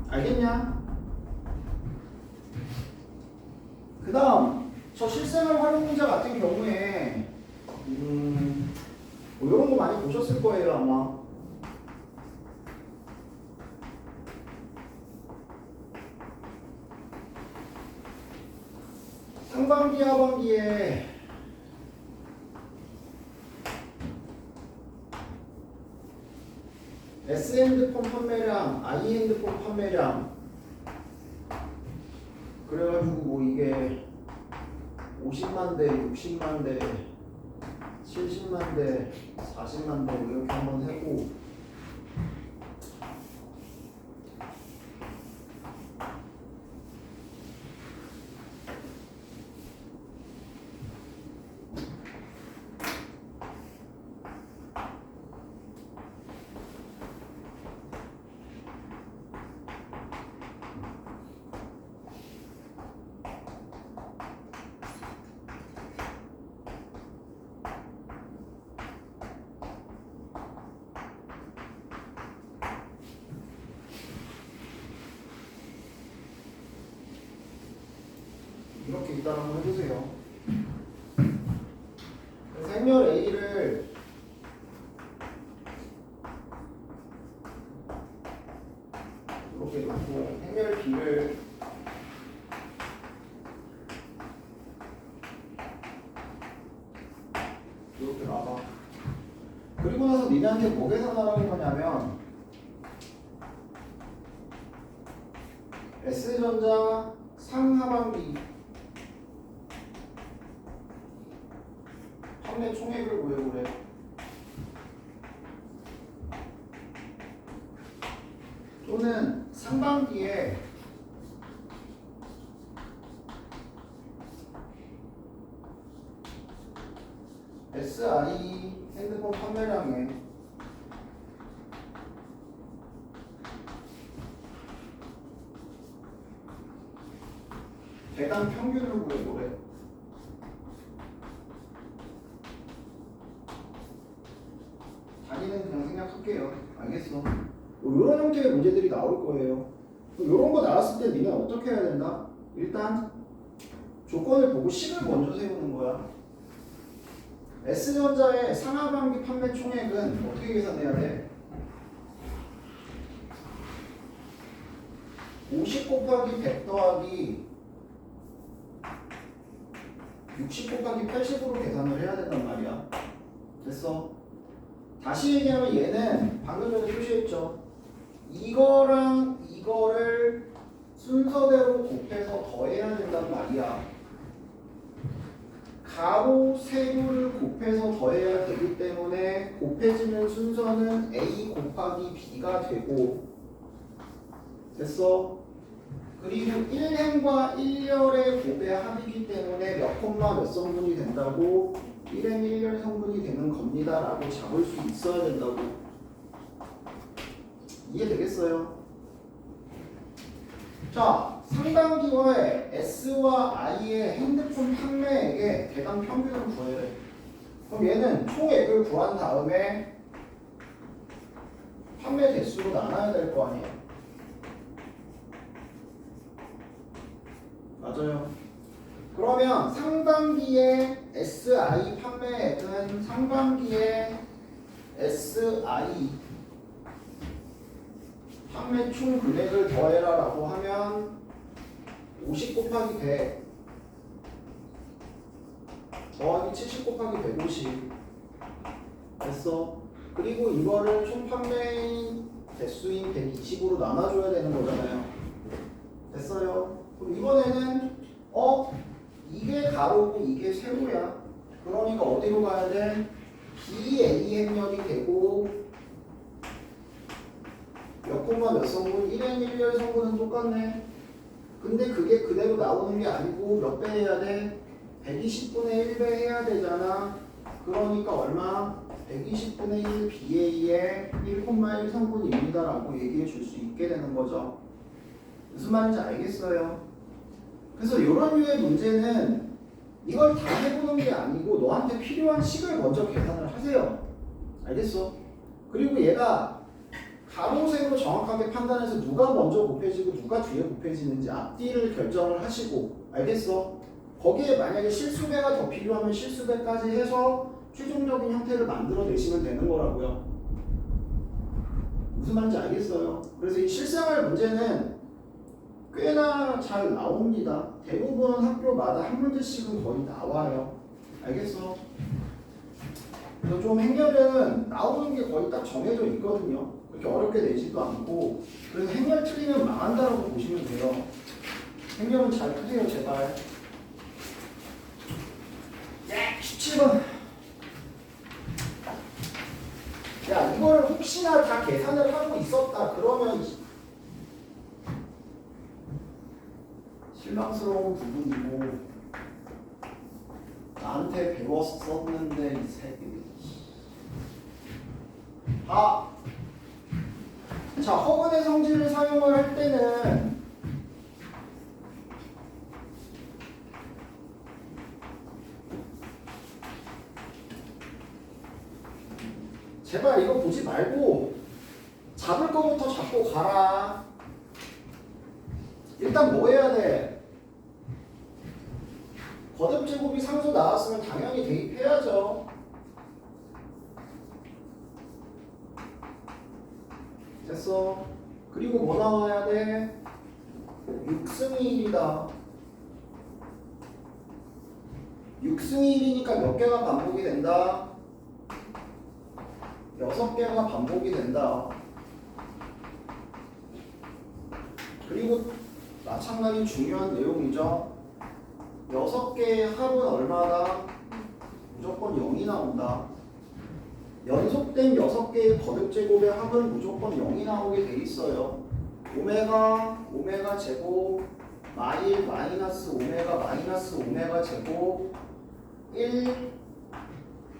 알겠냐? 그 다음 저 실생활 활용 문제 같은 경우에 뭐 이런 거 많이 보셨을 거예요, 아마. 상반기 하반기에 S 핸드폰 판매량, I 핸드폰 판매량, 그래가지고 뭐 이게 50만 대, 60만 대, 70만 대, 40만 대 이렇게 한번 해고, 이렇게 일단 한번 해보세요. 그래서 행렬 A를 이렇게 놓고 행렬 B를 이렇게 놔봐. 그리고 나서 니네한테 뭐 계산하라는 거냐면 S전자 상하반기 판매 총액을 구해보래. 또는 상반기에 S SI 핸드폰 판매량에 대당 평균을 구해보래. 단위는 그냥 생략할게요. 알겠어? 뭐 이런 형태의 문제들이 나올 거예요. 이런 거 나왔을 때 니네 어떻게 해야 된다? 일단 조건을 보고 식을 먼저 세우는 거야. S전자의 상하반기 판매 총액은 어떻게 계산해야 돼? 50 곱하기 100 더하기 60 곱하기 80으로 계산을 해야 된단 말이야. 됐어? 다시 얘기하면 얘는 방금 전에 표시했죠. 이거랑 이거를 순서대로 곱해서 더해야 된단 말이야. 가로, 세로를 곱해서 더해야 되기 때문에 곱해지는 순서는 A 곱하기 B가 되고, 됐어? 그리고 1행과 1열의 곱의 합이기 때문에 몇 콤마 몇 성분이 된다고 1행 1열 성분이 되는 겁니다 라고 잡을 수 있어야 된다고. 이해되겠어요? 자, 상반기와의 S와 I의 핸드폰 판매액의 대당 평균을 구해야 돼. 그럼 얘는 총액을 구한 다음에 판매 대수로 나눠야 될 거 아니에요. 맞아요. 그러면 상반기의 SI 판매액은 상반기의 SI 판매 총 금액을 더해라 라고 하면 50 곱하기 100 더하기 70 곱하기 150 됐어. 그리고 이거를 총 판매 대수인 120으로 나눠줘야 되는 거잖아요. 됐어요. 그럼 이번에는 이게 가로고 이게 세로야. 그러니까 어디로 가야 돼? BA 행렬이 되고 몇 콤마 몇 성분? 1행 1열 성분은 똑같네. 근데 그게 그대로 나오는 게 아니고 몇 배 해야 돼? 120분의 1배 해야 되잖아. 그러니까 얼마? 120분의 1 BA의 1,1 성분입니다 라고 얘기해 줄 수 있게 되는 거죠. 무슨 말인지 알겠어요? 그래서 이런 류의 문제는 이걸 다 해보는 게 아니고 너한테 필요한 식을 먼저 계산을 하세요. 알겠어? 그리고 얘가 가로 세로 정확하게 판단해서 누가 먼저 곱해지고 누가 뒤에 곱해지는지 앞뒤를 결정을 하시고, 알겠어? 거기에 만약에 실수배가 더 필요하면 실수배까지 해서 최종적인 형태를 만들어내시면 되는 거라고요. 무슨 말인지 알겠어요? 그래서 이 실생활 문제는 꽤나 잘 나옵니다. 대부분 학교마다 한 문제씩은 거의 나와요. 알겠어? 그래서 좀 행렬은 나오는 게 거의 딱 정해져 있거든요. 그렇게 어렵게 내지도 않고. 그래서 행렬 틀리면 망한다라고 보시면 돼요. 행렬은 잘 푸세요 제발. 17번. 야, 이걸 혹시나 다 계산을 하고 있었다 그러면 실망스러운 부분이고, 나한테 배웠었는데 이 새끼들이. 자, 허근의 성질을 사용을 할 때는 제발 이거 보지 말고 잡을 거부터 잡고 가라. 일단 뭐 해야 돼? 거듭 제곱이 상수 나왔으면 당연히 대입해야죠. 됐어. 그리고 뭐 나와야 돼? 6승이 1이다. 6승이 1이니까 몇 개가 반복이 된다? 6개가 반복이 된다. 그리고 마찬가지 중요한 내용이죠. 6개의 합은 얼마다? 무조건 0이 나온다. 연속된 6개의 거듭제곱의 합은 무조건 0이 나오게 돼 있어요. 오메가 제곱 마일 마이너스 오메가 제곱 1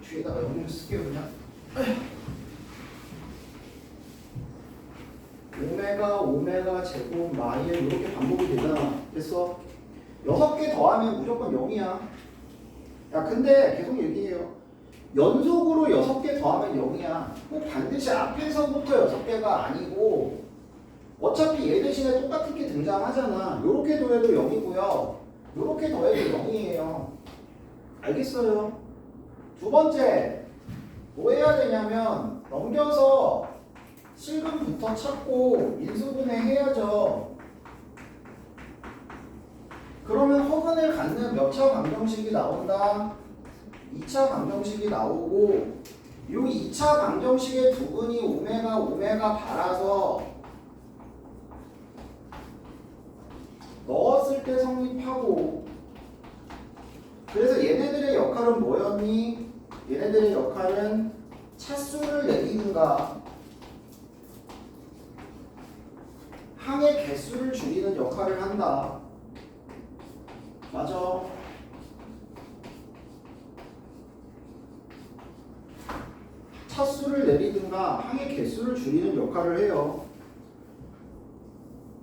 뒤에다가 영영 쓸게요 그냥. 오메가 제곱 마일 이렇게 반복이 되잖아. 됐어? 6개 더하면 무조건 0이야. 야 근데 계속 얘기해요. 연속으로 6개 더하면 0이야. 꼭 반드시 앞에서부터 6개가 아니고 어차피 얘 대신에 똑같은 게 등장하잖아. 요렇게 더해도 0이고요. 요렇게 더해도 0이에요. 알겠어요? 두 번째 뭐 해야 되냐면 넘겨서 실근부터 찾고 인수분해 해야죠. 그러면 허근을 갖는 몇 차 방정식이 나온다? 2차 방정식이 나오고 이 2차 방정식의 두근이 오메가 바라서 넣었을 때 성립하고 그래서 얘네들의 역할은 뭐였니? 얘네들의 역할은 차수를 내리는가 항의 개수를 줄이는 역할을 한다. 맞아. 차수를 내리든가 항의 개수를 줄이는 역할을 해요.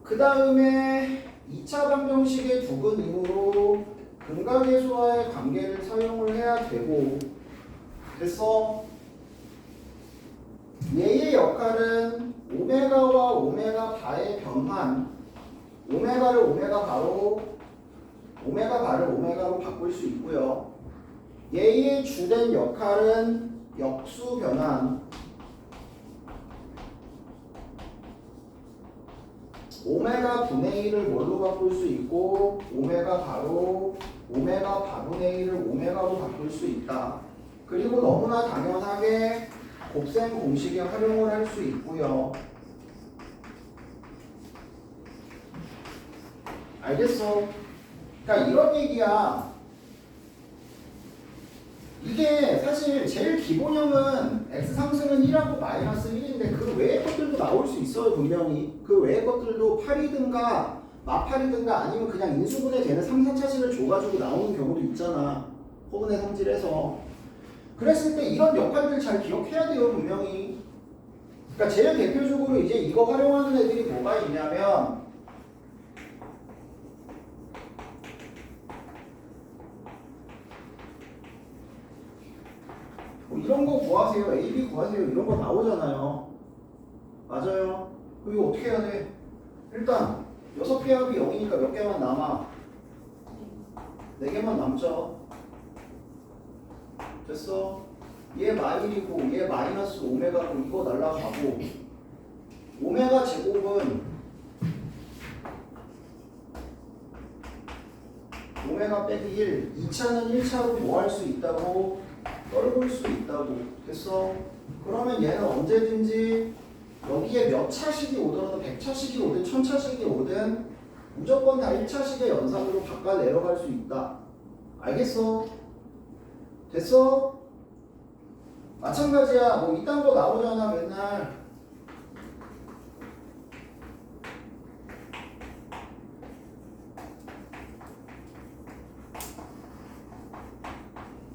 그 다음에 2차 방정식의 두근임으로 근각계수와의 관계를 사용을 해야 되고 됐어? 얘의 역할은 오메가와 오메가 바의 변환 오메가를 오메가 바로 오메가 바를 오메가로 바꿀 수 있고요. 얘의 주된 역할은 역수 변환 오메가 분의 1을 뭘로 바꿀 수 있고 오메가 바로 오메가 바분의 1을 오메가로 바꿀 수 있다. 그리고 너무나 당연하게 곱셈 공식에 활용을 할 수 있고요. 알겠어? 그러니까 이런 얘기야. 이게 사실 제일 기본형은 x 상승은 1하고 마이너스 1인데 그 외의 것들도 나올 수 있어요. 분명히 그 외의 것들도 8이든가 마팔이든가 아니면 그냥 인수분해 되는 3, 4차식을 줘가지고 나오는 경우도 있잖아. 호분의 성질에서. 그랬을 때 이런 역할들 잘 기억해야 돼요. 분명히. 그러니까 제일 대표적으로 이제 이거 활용하는 애들이 뭐가 있냐면 뭐 이런 거 구하세요. A, B 구하세요. 이런 거 나오잖아요. 맞아요. 그럼 이거 어떻게 해야 돼? 일단 6개 합이 0이니까 몇 개만 남아? 4개만 남죠. 됐어? 얘 마일이고 얘 마이너스 오메가고 이거 날라가고 오메가 제곱은 오메가 빼기 1 2차는 1차로 뭐 할 수 있다고? 떨굴 수 있다고. 됐어? 그러면 얘는 언제든지 여기에 몇 차식이 오든 100차식이 오든 1000차식이 오든 무조건 다 1차식의 연산으로 바꿔 내려갈 수 있다. 알겠어? 됐어? 마찬가지야. 뭐 이딴 거 나오잖아 맨날.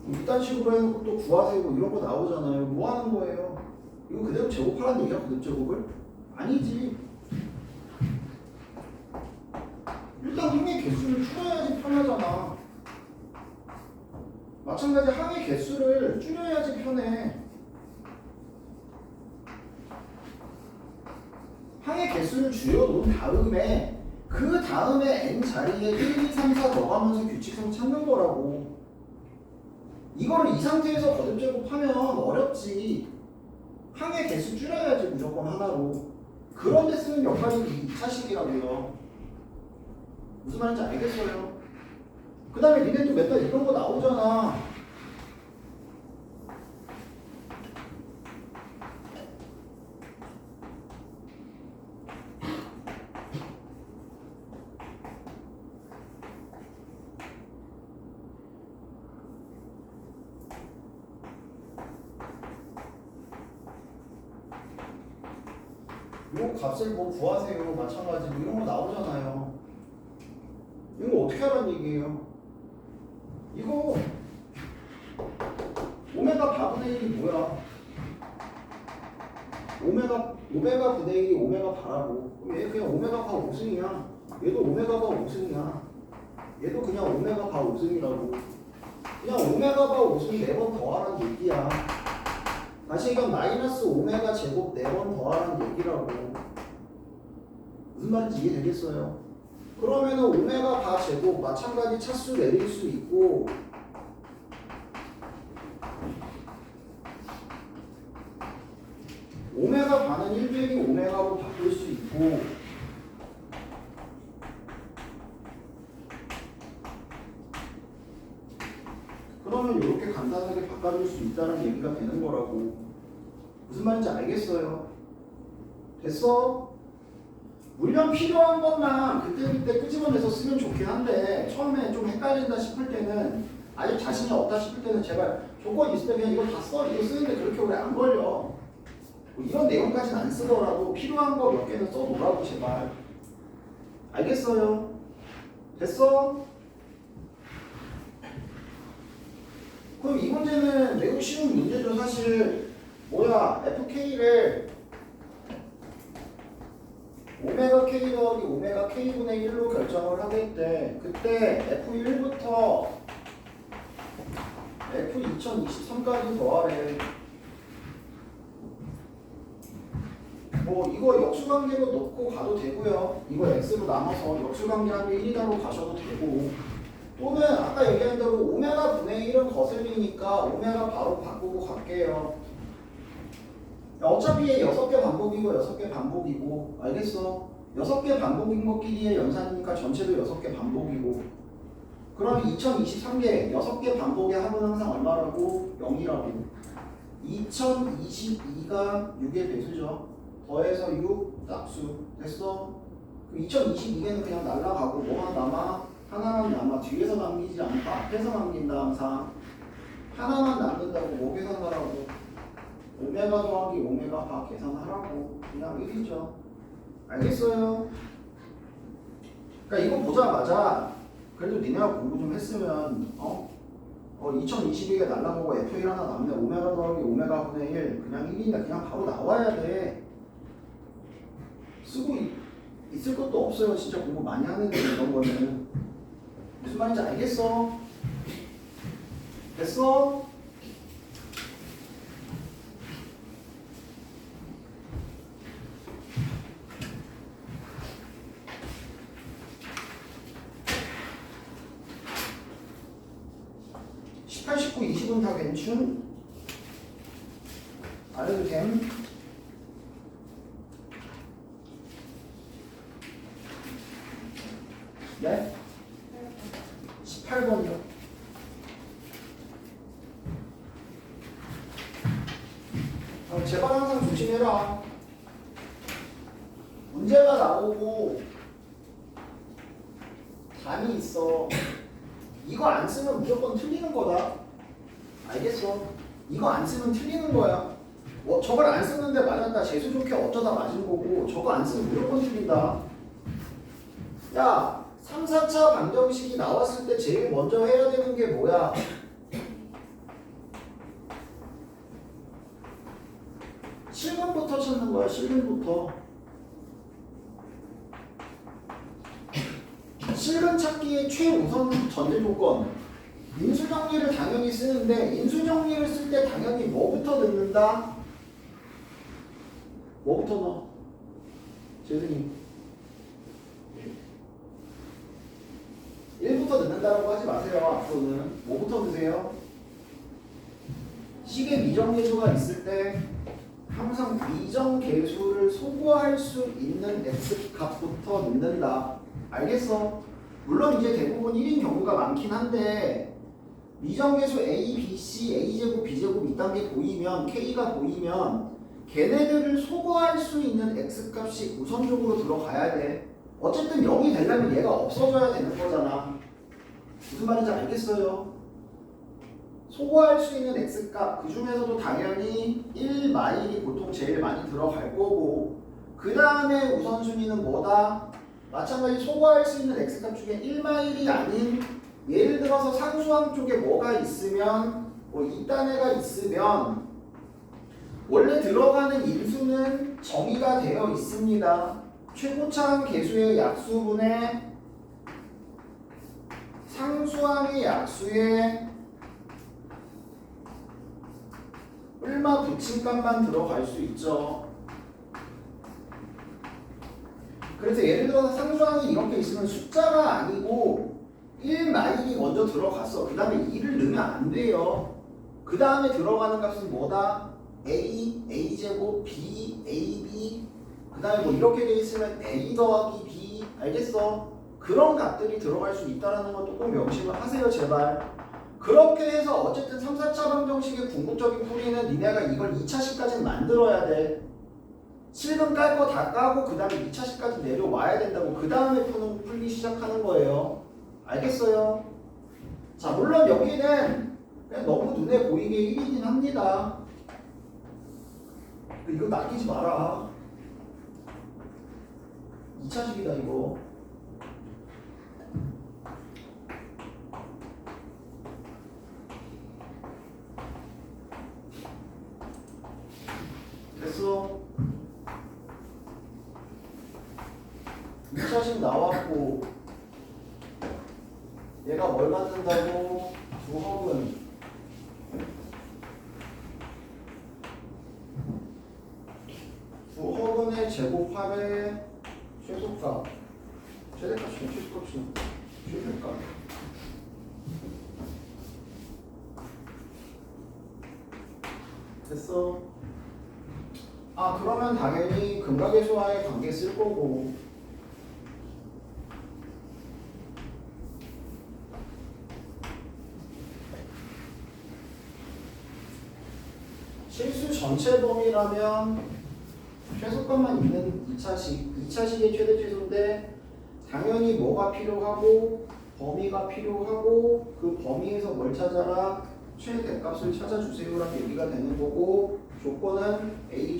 이딴 식으로 해놓고 또 구하세요 이런 거 나오잖아요. 뭐 하는 거예요? 이거 그대로 제곱하라는 얘기야? 그대로 제곱을? 아니지. 일단 항의 개수를 줄여야지 편하잖아. 마찬가지 항의 개수를 줄여야지 편해. 항의 개수를 줄여놓은 다음에 그 다음에 n 자리에 1, 2, 3, 4 넣어가면서 규칙성 찾는 거라고. 이거를 이 상태에서 거듭 제곱하면 어렵지. 항의 개수 줄여야지 무조건 하나로. 그런 데 쓰는 역할이 2차식이라고요. 무슨 말인지 알겠어요? 그 다음에 니네도 맨날 이런 거 나오잖아. 요 값을 뭐 구하세요. 마찬가지로 이런 거 나오잖아요. 이거 어떻게 하라는 얘기예요? 이거 오메가 바분의 1이 뭐야? 오메가 분의 1이 오메가 바라고. 그럼 얘 그냥 오메가 바 5승이야. 얘도 오메가 바 5승이야. 얘도 그냥 오메가 바 5승이라고. 그냥 오메가 바 5승 4번 더하라는 얘기야. 다시 이건 마이너스 오메가 제곱 4번 더하라는 얘기라고. 무슨 말인지 이해되겠어요? 그러면은 오메가 바 제곱 마찬가지 차수 내릴 수 있고, 오메가 바는 100이 오메가로 바꿀 수 있고, 그러면 이렇게 간단하게 바꿔줄 수 있다는 얘기가 되는 거라고. 무슨 말인지 알겠어요? 됐어? 물론 필요한 것만 그때그때 끄집어내서 쓰면 좋긴 한데, 처음에 좀 헷갈린다 싶을 때는, 아직 자신이 없다 싶을 때는 제발 조건 있을 때 그냥 이거 다 써. 이거 쓰는데 그렇게 오래 안 걸려. 뭐 이런 내용까지는 안 쓰더라도 필요한 거 몇 개는 써놓으라고 제발. 알겠어요? 됐어? 그럼 이 문제는 매우 쉬운 문제죠. 사실 뭐야, fk를 오메가 k 더하기 오메가 k분의 1로 결정을 하겠대. 그때 f1부터 f2023까지 더하래. 뭐 이거 역수관계로 넣고 가도 되고요. 이거 x로 나눠서 역수관계하면 1이다로 가셔도 되고, 또는 아까 얘기한 대로 오메가 분의 1은 거슬리니까 오메가 바로 바꾸고 갈게요. 어차피 얘 6개 반복이고 6개 반복이고, 알겠어? 6개 반복인 것끼리의 연산이니까 전체도 6개 반복이고, 그럼 2023개 6개 반복의 합은 항상 얼마라고? 0이라고. 2022가 6의 배수죠. 더해서 6 짝수. 됐어? 2022개는 그냥 날라가고 뭐만 남아? 하나만 남아. 뒤에서 남기지 않고 앞에서 남긴다. 항상 하나만 남는다고. 뭐 계산하라고? 오메가 더하기 오메가 바 계산하라고. 그냥 1이죠. 알겠어요? 그러니까 이거 보자마자 그래도 니네가 공부 좀 했으면 2022개 날라가고 F1 하나 남네. 오메가 더하기 오메가 분의 1 그냥 1이니까 그냥 바로 나와야 돼. 쓰고 있을 것도 없어요. 진짜 공부 많이 하는데 이런 거는. 무슨 말인지 알겠어? 됐어? (18, 19, 20은) 다 괜춘? 안 해도 됨? 네? 18번이요. 제발 항상 조심해라. 문제가 나오고 답이 있어. 이거 안 쓰면 무조건 틀리는 거다. 알겠어? 이거 안 쓰면 틀리는 거야. 저걸 안 쓰는데 맞았다. 재수 좋게 어쩌다 맞은 거고, 저거 안 쓰면 무조건 틀린다. 야, 3, 4차 방정식이 나왔을 때 제일 먼저 해야 되는 게 뭐야? 실근부터 찾는 거야. 실근부터. 실근 찾기의 최우선 전제 조건. 인수정리를 당연히 쓰는데, 인수정리를 쓸 때 당연히 뭐부터 넣는다? 뭐부터 넣어? 재승이 1부터 넣는다라고 하지 마세요. 앞으로는 뭐부터 넣으세요? 식의 미정계수가 있을 때 항상 미정계수를 소거할 수 있는 x값부터 넣는다. 알겠어? 물론 이제 대부분 1인 경우가 많긴 한데, 미정계수 a, b, c, a제곱, b제곱 이딴 게 보이면, k가 보이면 걔네들을 소거할 수 있는 x값이 우선적으로 들어가야 돼. 어쨌든 0이 되려면 얘가 없어져야 되는 거잖아. 무슨 말인지 알겠어요? 소거할 수 있는 x값, 그 중에서도 당연히 1마일이 보통 제일 많이 들어갈 거고, 그 다음에 우선순위는 뭐다? 마찬가지 소거할 수 있는 x값 중에 1마일이 아닌, 예를 들어서 상수항 쪽에 뭐가 있으면 뭐 이딴 애가 있으면 원래 들어가는 인수는 정의가 되어 있습니다. 최고차항 계수의 약수분의 상수항의 약수에 얼마 붙임값만 들어갈 수 있죠. 그래서 예를 들어서 상수항이 이렇게 있으면 숫자가 아니고 1마일이 먼저 들어갔어. 그 다음에 2를 넣으면 안 돼요. 그 다음에 들어가는 값은 뭐다? A, A제곱, B, AB 그 다음에 뭐 이렇게 돼 있으면 A 더하기 B 알겠어? 그런 값들이 들어갈 수 있다는 것도 꼭 명심을 하세요 제발. 그렇게 해서 어쨌든 3, 4차 방정식의 궁극적인 풀이는 니네가 이걸 2차식까지 만들어야 돼. 실금 깔 거 다 까고 그 다음에 2차식까지 내려와야 된다고. 그 다음에 풀기 시작하는 거예요. 알겠어요? 자 물론 여기는 그냥 너무 눈에 보이게 1이긴 합니다. 이거 낚이지 마라. 2차식이다 이거. 됐어. 2차식 나왔고 얘가 뭘 만든다고? 두허근 두허근의 제곱합의 최소값 최대값이네. 최소값이네. 최대값 됐어. 아 그러면 당연히 근각계수와의 관계 쓸 거고 실수 전체 범위라면 최소값만 있는 2차식 2차식의 최대 최소인데 당연히 뭐가 필요하고 범위가 필요하고 그 범위에서 뭘 찾아라? 최대값을 찾아주세요라는 얘기가 되는 거고 조건은 A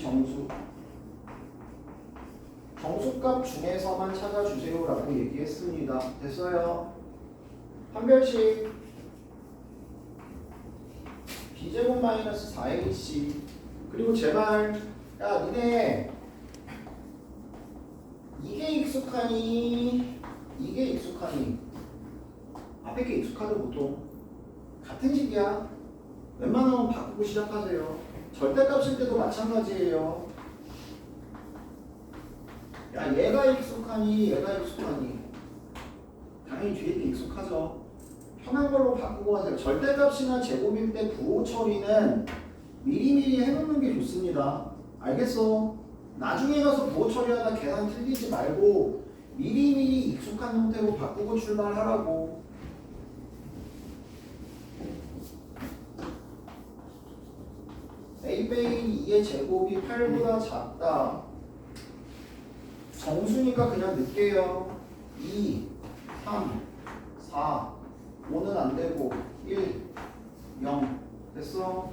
정수값 중에서만 찾아주세요라고 얘기했습니다. 됐어요? 판별식 b제곱 마이너스 4ac 그리고 제발 야 니네 이게 익숙하니 앞에 게 익숙하죠 보통 같은 식이야. 웬만하면 바꾸고 시작하세요. 절대값일 때도 마찬가지예요. 야 얘가 익숙하니 당연히 뒤에 게 익숙하죠. 편한 걸로 바꾸고 하세요. 절대값이나 제곱일 때 부호 처리는 미리미리 해놓는 게 좋습니다. 알겠어? 나중에 가서 부호 처리하다 계산 틀리지 말고 미리미리 익숙한 형태로 바꾸고 출발하라고. a-2의 제곱이 8보다 작다. 정수니까 그냥 넣을게요. 2, 3, 4, 5는 안 되고 1, 0 됐어?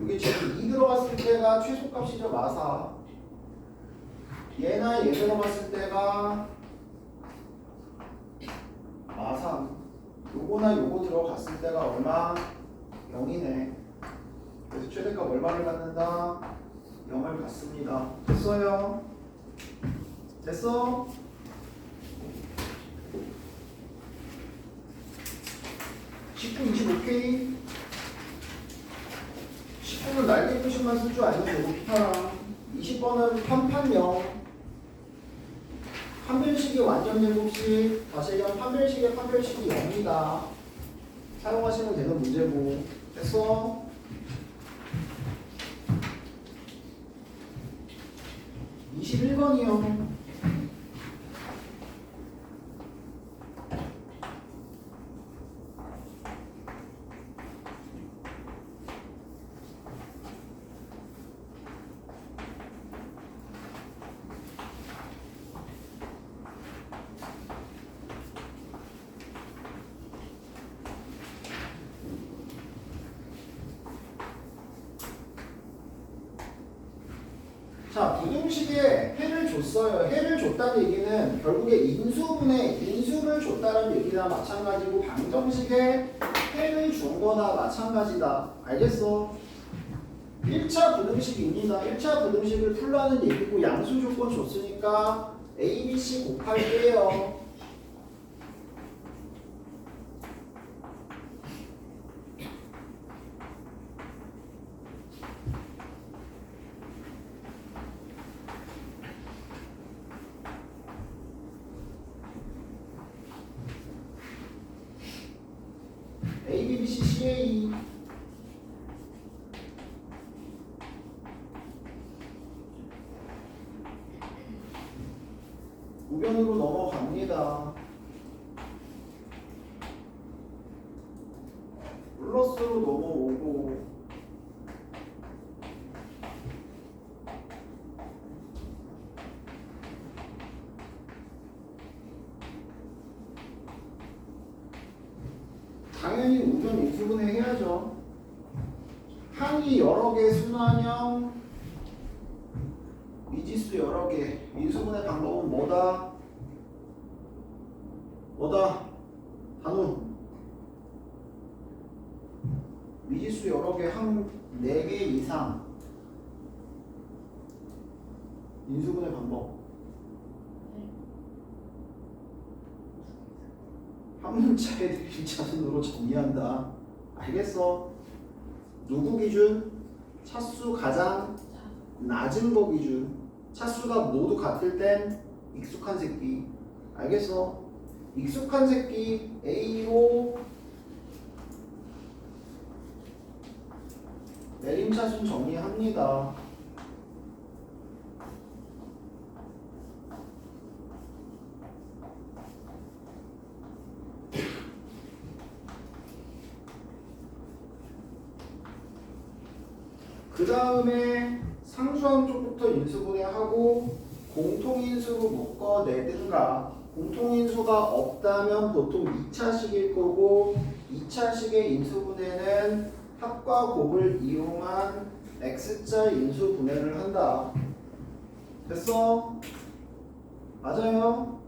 여기 지금 2 들어갔을 때가 최소값이죠. 마사. 얘나 얘 들어갔을 때가 마사. 요거나 요거 들어갔을 때가 얼마? 0이네. 그래서 최대값 얼마를 갖는다? 0을 갖습니다. 됐어요? 됐어? 19, 25K 19는 날개 표식만 쓸 줄 알면 되고 피타랑 20번은 판판형 판별식이 완전 제곱식 다시 얘기하면 판별식의 판별식이 0이다. 사용하시면 되는 문제고 됐어? 이 21번이요. 자, 부등식에 해를 줬어요. 해를 줬다는 얘기는 결국에 인수분의 인수를 줬다는 얘기나 마찬가지고 방정식에 펜을 준 거나 마찬가지다. 알겠어? 1차 부등식입니다. 1차 부등식을 풀라는 얘기고 양수 조건 줬으니까 A, B, C 곱할게요. A, B, B, C, C, A 우변으로 넘어갑니다. 플러스로 넘어오고 당연히 우변 인수분해 해야죠. 항이 여러 개, 순환형, 미지수 여러 개. 인수분해 방법은 뭐다? 뭐다? 단우. 미지수 여러 개, 한 4개 이상. 인수분해 방법. 한 문자에 1차순으로 정리한다. 알겠어? 누구 기준? 차수 가장 낮은 거 기준. 차수가 모두 같을 땐 익숙한 새끼. 알겠어? 익숙한 새끼 A로 내림차순 정리합니다. 그 다음에 상수항 쪽부터 인수분해하고 공통인수로 묶어내든가. 공통인수가 없다면 보통 2차식일 거고 2차식의 인수분해는 합과 곱을 이용한 X자 인수분해를 한다. 됐어? 맞아요?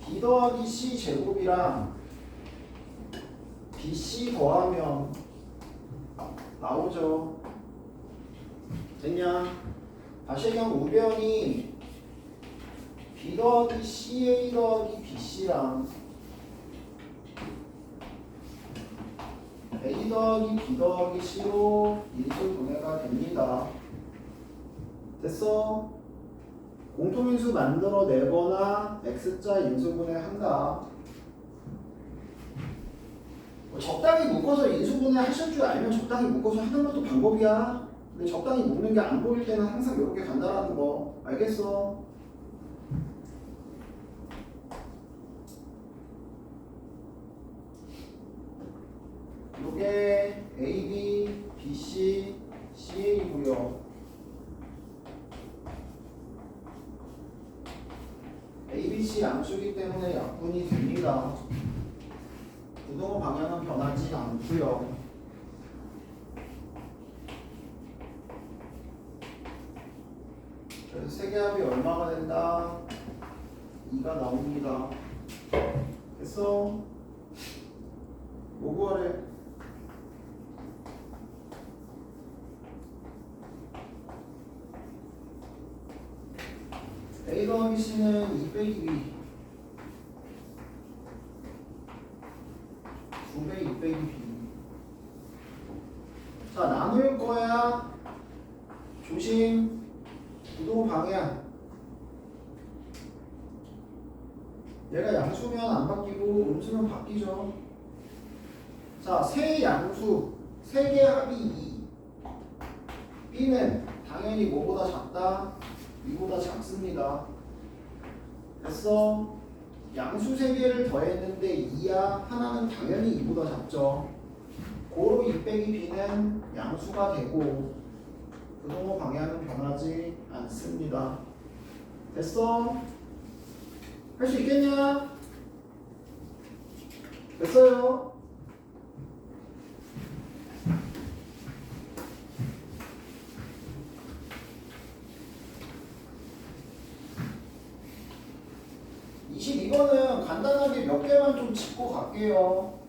B 더하기 C 제곱이랑 BC 더하면 나오죠. 됐냐? 다시경 우변이 B 더하기 CA 더하기 BC랑 A 더하기 B 더하기 C로 인수분해가 됩니다. 됐어? 공통인수 만들어내거나 X자 인수분해 한다. 적당히 묶어서 인수분해 하실 줄 알면 적당히 묶어서 하는 것도 방법이야. 근데 적당히 묶는 게 안 보일 때는 항상 이렇게 간다라는 거. 알겠어? 이게 AB, BC, CA고요. ABC 양수기 때문에 약분이 됩니다. 부동호 방향은 변하지 않고요. 그래서 세개합이 얼마가 된다? 2가 나옵니다. 됐어? 뭐 구하래? A 더하기 C는 2 빼기 B 2배 2 빼기 B. 자, 나눌 거야. 조심. 부동 방향. 얘가 양수면 안 바뀌고 음수면 바뀌죠. 자, 세 양수, 세 개 합이 2. B는 당연히 뭐보다 작다? 2보다 작습니다. 됐어? 양수 3개를 더했는데 2야. 하나는 당연히 2보다 작죠. 고로 2 빼기 B는 양수가 되고 부동호 방향은 변하지 않습니다. 됐어? 할 수 있겠냐? 됐어요? 이번은 간단하게 몇 개만 좀 짚고 갈게요.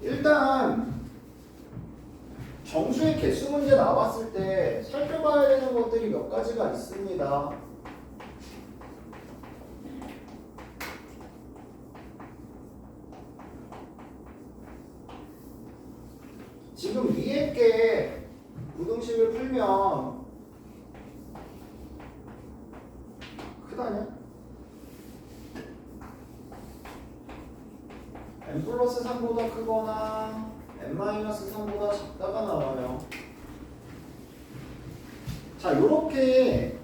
일단 정수의 개수 문제 나왔을 때 살펴봐야 되는 것들이 몇 가지가 있습니다. 지금 위에 게 부등식을 풀면 크다냐? n 플러스 3보다 크거나 n 마이너스 3보다 작다가 나와요. 자, 요렇게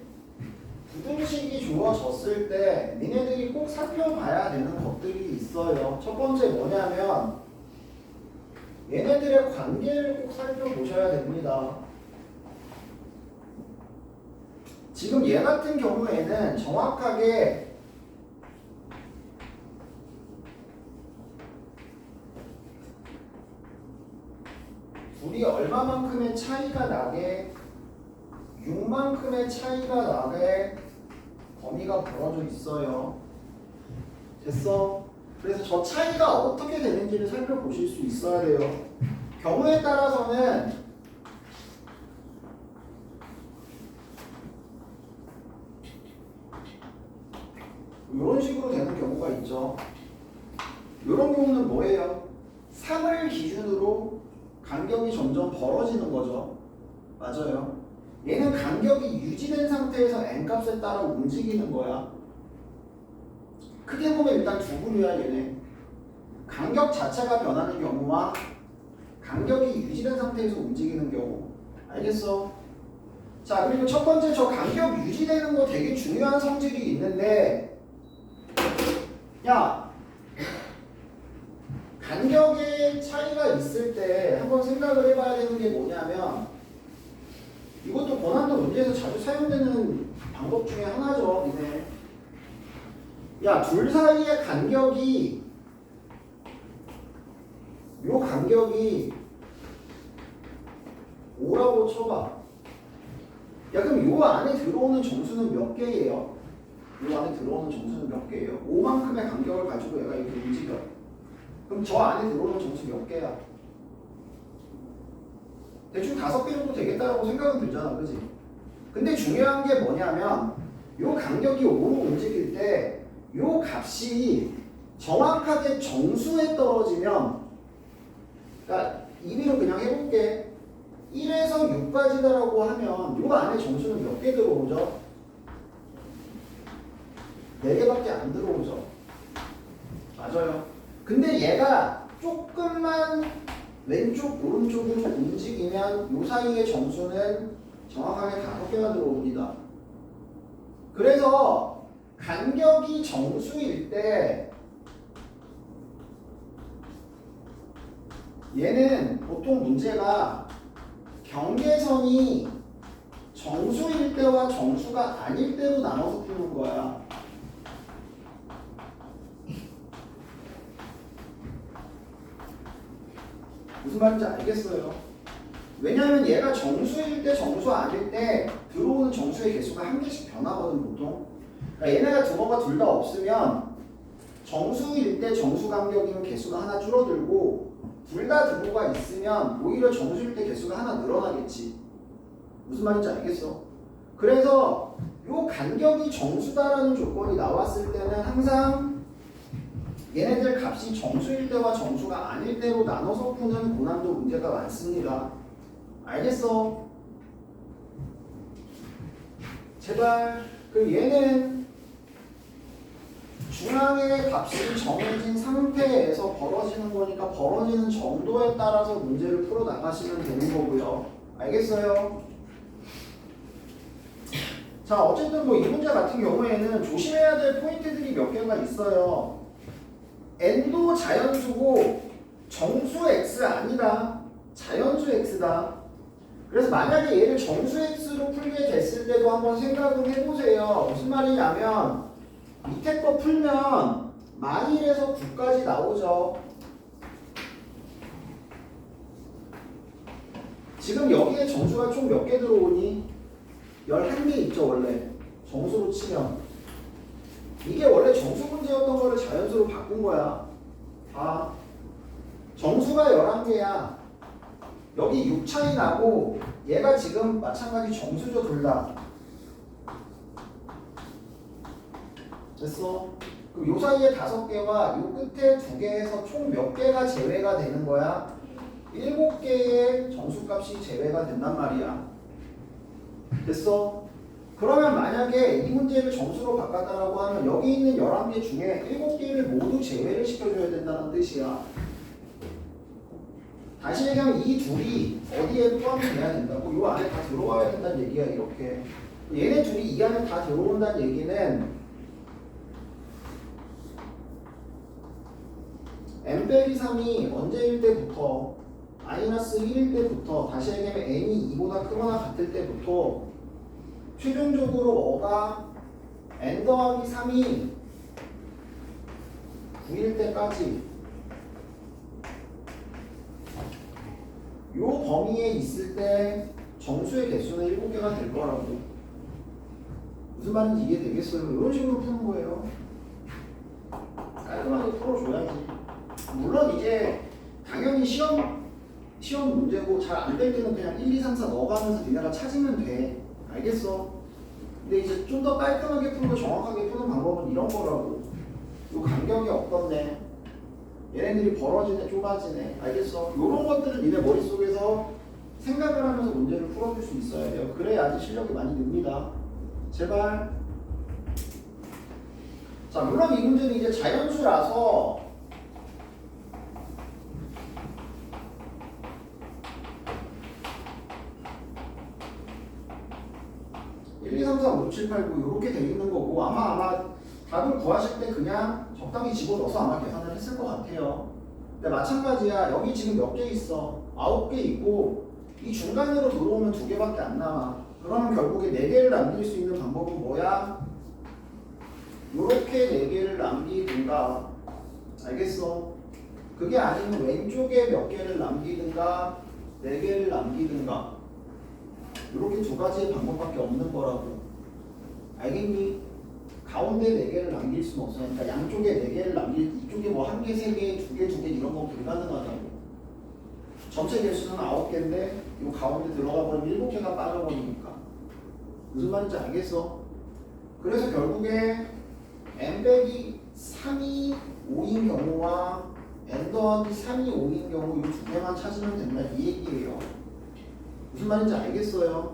부등식이 주어졌을 때 니네들이 꼭 살펴봐야 되는 것들이 있어요. 첫 번째 뭐냐면 얘네들의 관계를 꼭 살펴보셔야 됩니다. 지금 얘 같은 경우에는 정확하게 둘이 얼마만큼의 차이가 나게 6만큼의 차이가 나게 범위가 벌어져 있어요. 됐어? 그래서 저 차이가 어떻게 되는지를 살펴보실 수 있어야 돼요. 경우에 따라서는 이런 식으로 되는 경우가 있죠. 이런 경우는 뭐예요? 3을 기준으로 간격이 점점 벌어지는 거죠. 맞아요. 얘는 간격이 유지된 상태에서 n값에 따라 움직이는 거야. 크게 보면 일단 두 부류야 얘네. 간격 자체가 변하는 경우와 간격이 유지된 상태에서 움직이는 경우. 알겠어? 자, 그리고 첫 번째 저 간격 유지되는 거 되게 중요한 성질이 있는데, 야, 간격의 차이가 있을 때 한번 생각을 해봐야 되는 게 뭐냐면, 이것도 고난도 문제에서 자주 사용되는 방법 중에 하나죠. 니네. 야, 둘 사이의 간격이 요 간격이 5라고 쳐봐. 야, 그럼 요 안에 들어오는 정수는 몇 개예요? 요 안에 들어오는 정수는 몇 개예요? 5만큼의 간격을 가지고 얘가 이렇게 움직여. 그럼 저 안에 들어오는 정수 몇 개야? 대충 5개 정도 되겠다라고 생각은 들잖아, 그지? 근데 중요한 게 뭐냐면 요 간격이 5로 움직일 때 요 값이 정확하게 정수에 떨어지면, 그러니까 임의로 그냥 해볼게. 1에서 6까지다라고 하면 요 안에 정수는 몇 개 들어오죠? 4개밖에 안 들어오죠. 맞아요. 근데 얘가 조금만 왼쪽 오른쪽으로 움직이면 요 사이의 정수는 정확하게 5개가 들어옵니다. 그래서 간격이 정수일 때 얘는 보통 문제가 경계선이 정수일 때와 정수가 아닐 때로 나눠서 푸는 거야. 무슨 말인지 알겠어요? 왜냐면 얘가 정수일 때, 정수 아닐 때 들어오는 정수의 개수가 한 개씩 변하거든, 보통. 그러니까 얘네가 두어가 둘 다 없으면 정수일 때 정수 간격이면 개수가 하나 줄어들고, 둘 다 들어가 있으면 오히려 정수일 때 개수가 하나 늘어나겠지. 무슨 말인지 알겠어? 그래서 요 간격이 정수다라는 조건이 나왔을 때는 항상 얘네들 값이 정수일 때와 정수가 아닐 때로 나눠서 푸는 고난도 문제가 많습니다. 알겠어? 제발. 그럼 얘는 중앙의 값이 정해진 상태에서 벌어지는 거니까 벌어지는 정도에 따라서 문제를 풀어 나가시면 되는 거고요. 알겠어요? 자, 어쨌든 뭐 이 문제 같은 경우에는 조심해야 될 포인트들이 몇 개가 있어요. n도 자연수고 정수 x 아니다. 자연수 x다. 그래서 만약에 얘를 정수 x로 풀게 됐을 때도 한번 생각을 해보세요. 무슨 말이냐면 밑에 거 풀면 -1에서 9까지 나오죠. 지금 여기에 정수가 총 몇 개 들어오니? 11개 있죠, 원래. 정수로 치면. 이게 원래 정수 문제였던 거를 자연수로 바꾼 거야. 아, 정수가 11개야. 여기 6 차이 나고 얘가 지금 마찬가지 정수죠, 둘 다. 됐어? 그럼 요 사이에 5개와 요 끝에 2개에서 총 몇 개가 제외가 되는 거야? 7개의 정수값이 제외가 된단 말이야. 됐어? 그러면 만약에 이 문제를 정수로 바꿨다라고 하면 여기 있는 11개 중에 7개를 모두 제외를 시켜줘야 된다는 뜻이야. 다시 얘기하면 이 둘이 어디에 포함이 돼야 된다고? 요 안에 다 들어와야 된다는 얘기야, 이렇게. 얘네 둘이 이 안에 다 들어온다는 얘기는 n-3이 언제일 때부터 마이너스 1일 때부터 다시 얘기하면 n이 2보다 크거나 같을 때부터 최종적으로 어가 n 더하기 3이 9일 때까지 요 범위에 있을 때 정수의 개수는 7개가 될 거라고. 무슨 말인지 이해되겠어요? 이런 식으로 푸는 거예요. 깔끔하게 풀어줘야지. 물론 이제 당연히 시험 문제고 잘 안 될 때는 그냥 1, 2, 3, 4 넣어가면서 니네가 찾으면 돼. 알겠어? 근데 이제 좀 더 깔끔하게 풀고 정확하게 푸는 방법은 이런 거라고. 요 간격이 어떻네. 얘네들이 벌어지네, 좁아지네. 알겠어? 요런 것들을 니네 머릿속에서 생각을 하면서 문제를 풀어줄 수 있어야 돼요. 그래야지 실력이 많이 늡니다. 제발. 자, 물론 이 문제는 이제 자연수라서 1, 2, 3, 4, 5, 6, 7, 8, 9 이렇게 돼 있는 거고 아마 답을 구하실 때 그냥 적당히 집어넣어서 아마 계산을 했을 것 같아요. 근데 마찬가지야. 여기 지금 몇 개 있어? 9개 있고 이 중간으로 들어오면 2개밖에 안 남아. 그러면 결국에 4개를 남길 수 있는 방법은 뭐야? 요렇게 4개를 남기든가. 알겠어? 그게 아니면 왼쪽에 몇 개를 남기든가 4개를 남기든가 이렇게 2가지의 방법밖에 없는 거라고. 알겠니? 가운데 4개를 남길 수는 없어. 그러니까 양쪽에 4개를 남길, 이쪽에 뭐 1개, 3개, 2개, 2개 이런 거 불가능하다고. 전체 개수는 9개인데 이 가운데 들어가 버리면 7개가 빠져버리니까. 무슨 말인지 알겠어? 그래서 결국에 n-3이 5인 경우와 n 더하기 3이 5인 경우 이 2개만 찾으면 된다 이 얘기예요. 무슨 말인지 알겠어요?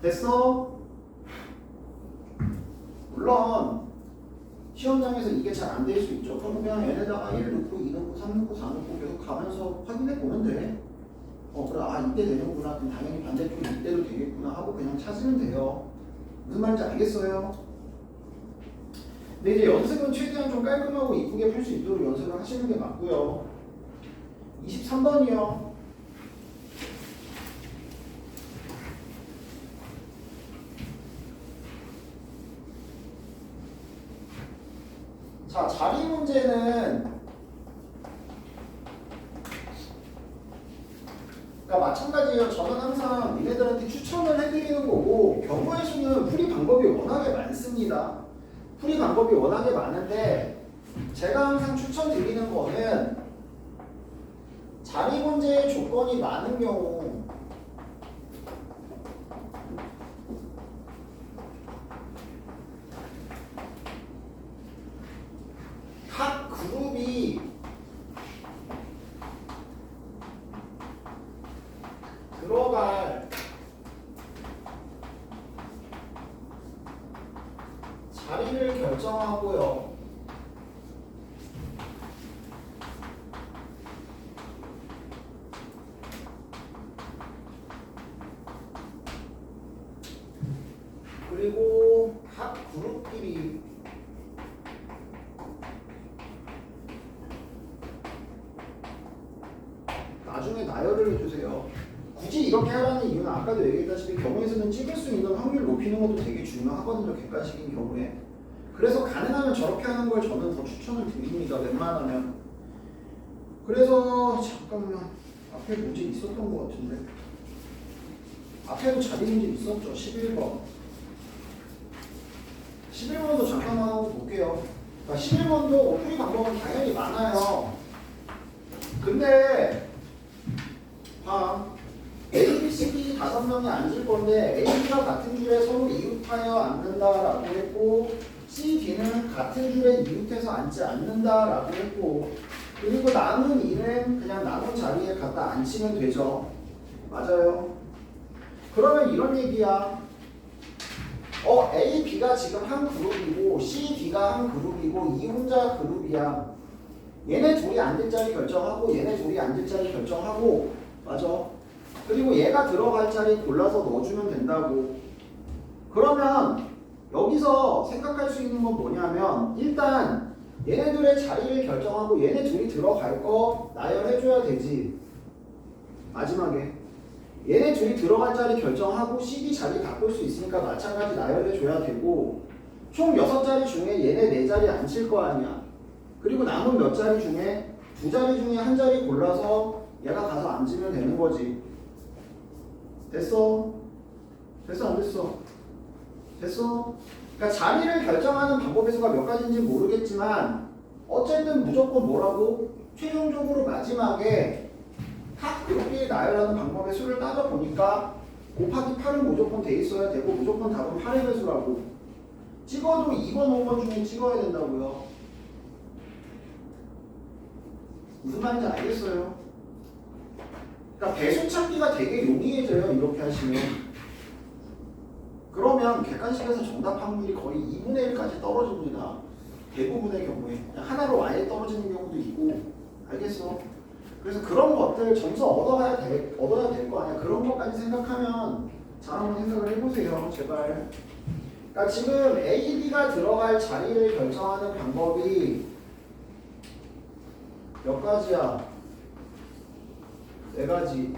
됐어? 물론 시험장에서 이게 잘 안 될 수 있죠. 그럼 그냥 n에다가 1 넣고 2 넣고 3 넣고 4 넣고 계속 가면서 확인해 보면 돼. 그래, 이때 되는구나. 그럼 당연히 반대쪽에 이때도 되겠구나 하고 그냥 찾으면 돼요. 무슨 말인지 알겠어요? 근데 이제 연습은 최대한 좀 깔끔하고 이쁘게 풀 수 있도록 연습을 하시는 게 맞고요. 23번이요. 자, 자리 문제는 그러니까 마찬가지예요. 저는 항상 니네들한테 추천을 해드리는 거고 경우의 수는 풀이 방법이 워낙에 많습니다. 풀이 방법이 워낙에 많은데 제가 항상 추천드리는 거는 자리 문제의 조건이 많은 경우 각 그룹이 들어갈 자리를 결정하고요. 그리고 각 그룹끼리 나중에 나열을 해주세요. 굳이 이렇게 하라는 이유는 아까도 얘기했다시피 경우의 수는 찍을 수 있는 확률 높이는 것도 되게 중요하거든요. 객관식인 경우에. 그래서 가능하면 저렇게 하는 걸 저는 더 추천을 드립니다. 웬만하면. 그래서 잠깐만 앞에 문제 있었던 것 같은데 앞에도 자리 문제 있었죠. 11번 11번도 잠깐만 한번 볼게요. 그러니까 11번도 풀이 방법은 당연히 많아요. 근데 A, B, C, D 5명이 앉을 건데 A, B가 같은 줄에 서로 이웃하여 앉는다라고 했고 C, D는 같은 줄에 이웃해서 앉지 않는다라고 했고 그리고 남은 2는 그냥 남은 자리에 갖다 앉히면 되죠. 맞아요. 그러면 이런 얘기야. A, B가 지금 한 그룹이고 C, D가 한 그룹이고 이 혼자 그룹이야. 얘네 둘이 앉을 자리 결정하고 얘네 둘이 앉을 자리 결정하고 맞아. 그리고 얘가 들어갈 자리 골라서 넣어주면 된다고. 그러면 여기서 생각할 수 있는 건 뭐냐면 일단 얘네들의 자리를 결정하고 얘네 둘이 들어갈 거 나열해줘야 되지. 마지막에 얘네 둘이 들어갈 자리 결정하고 CD 자리 바꿀 수 있으니까 마찬가지 나열해줘야 되고 총 6자리 중에 얘네 4자리 앉힐 거 아니야. 그리고 남은 몇 자리 중에 2자리 중에 한 자리 골라서 얘가 가서 앉으면 되는 거지. 됐어? 됐어 안 됐어? 됐어? 그러니까 자리를 결정하는 방법의 수가 몇 가지인지 모르겠지만 어쨌든 무조건 뭐라고? 최종적으로 마지막에 각 그룹끼리 나열하는 방법의 수를 따져보니까 곱하기 8은 무조건 돼 있어야 되고 무조건 답은 8의 배수라고. 찍어도 2번, 5번 중에 찍어야 된다고요. 무슨 말인지 알겠어요? 그러니까 배수 찾기가 되게 용이해져요. 이렇게 하시면. 그러면 객관식에서 정답 확률이 거의 2분의 1까지 떨어집니다. 대부분의 경우에. 그냥 하나로 아예 떨어지는 경우도 있고. 알겠어? 그래서 그런 것들 점수 얻어야 될 거 아니야. 그런 것까지 생각하면 잘 한번 생각을 해보세요. 제발. 그러니까 지금 A, B가 들어갈 자리를 결정하는 방법이 몇 가지야? 4가지.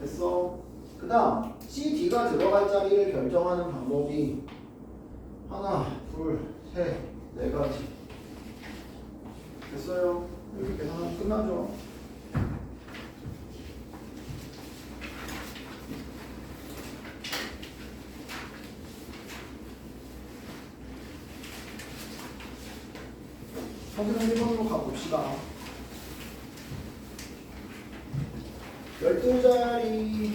됐어? 그 다음 C, D가 들어갈 자리를 결정하는 방법이 하나, 둘, 셋, 4가지. 됐어요? 이렇게 계산하면 끝나죠? 선생님 1번으로 가봅시다. 12자리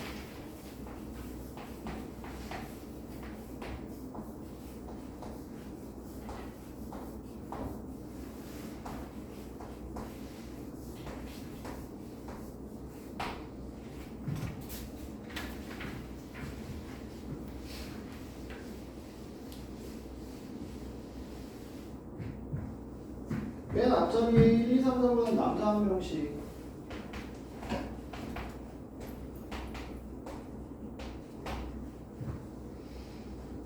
맨 앞자리 1, 2, 3, 4번은 남자 한 명씩.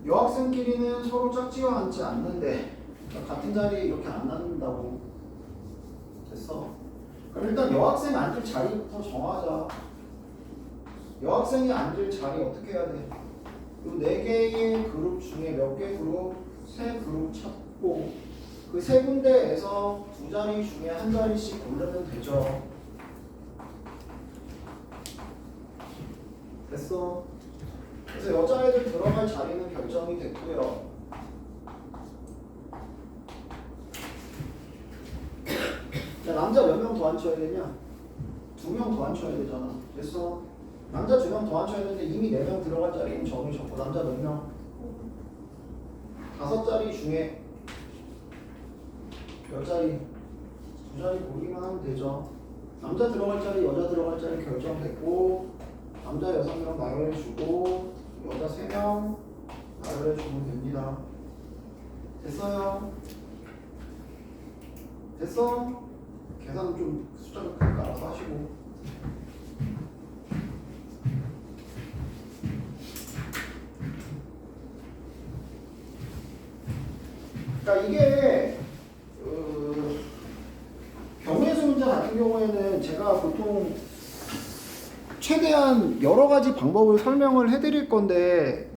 여학생끼리는 서로 짝지어 앉지 않는데 같은 자리에 이렇게 안 앉는다고. 됐어? 그럼 일단 여학생 앉을 자리부터 정하자. 여학생이 앉을 자리 어떻게 해야 돼? 이 4개의 그룹 중에 몇 개 그룹? 3그룹 찾고 그 3군데에서 2자리 중에 한 자리씩 고르면 되죠. 됐어? 그래서 여자애들 들어갈 자리는 결정이 됐고요. 자, 남자 몇 명 더 앉혀야 되냐? 2명 더 앉혀야 되잖아. 됐어? 남자 2명 더 앉혀야 되는데 이미 4명 들어갈 자리는 정해졌고 남자 몇 명? 5자리 중에 몇 자리? 2자리 고르기만 하면 되죠. 남자 들어갈 자리, 여자 들어갈 자리 결정됐고 남자 6명 나열해주고 여자 3명 나열해주면 됩니다. 됐어요? 됐어? 계산은 좀 숫자가 크니까 알아서 하시고. 그러니까 이게 경우의 문제 같은 경우에는 제가 보통 최대한 여러 가지 방법을 설명을 해드릴 건데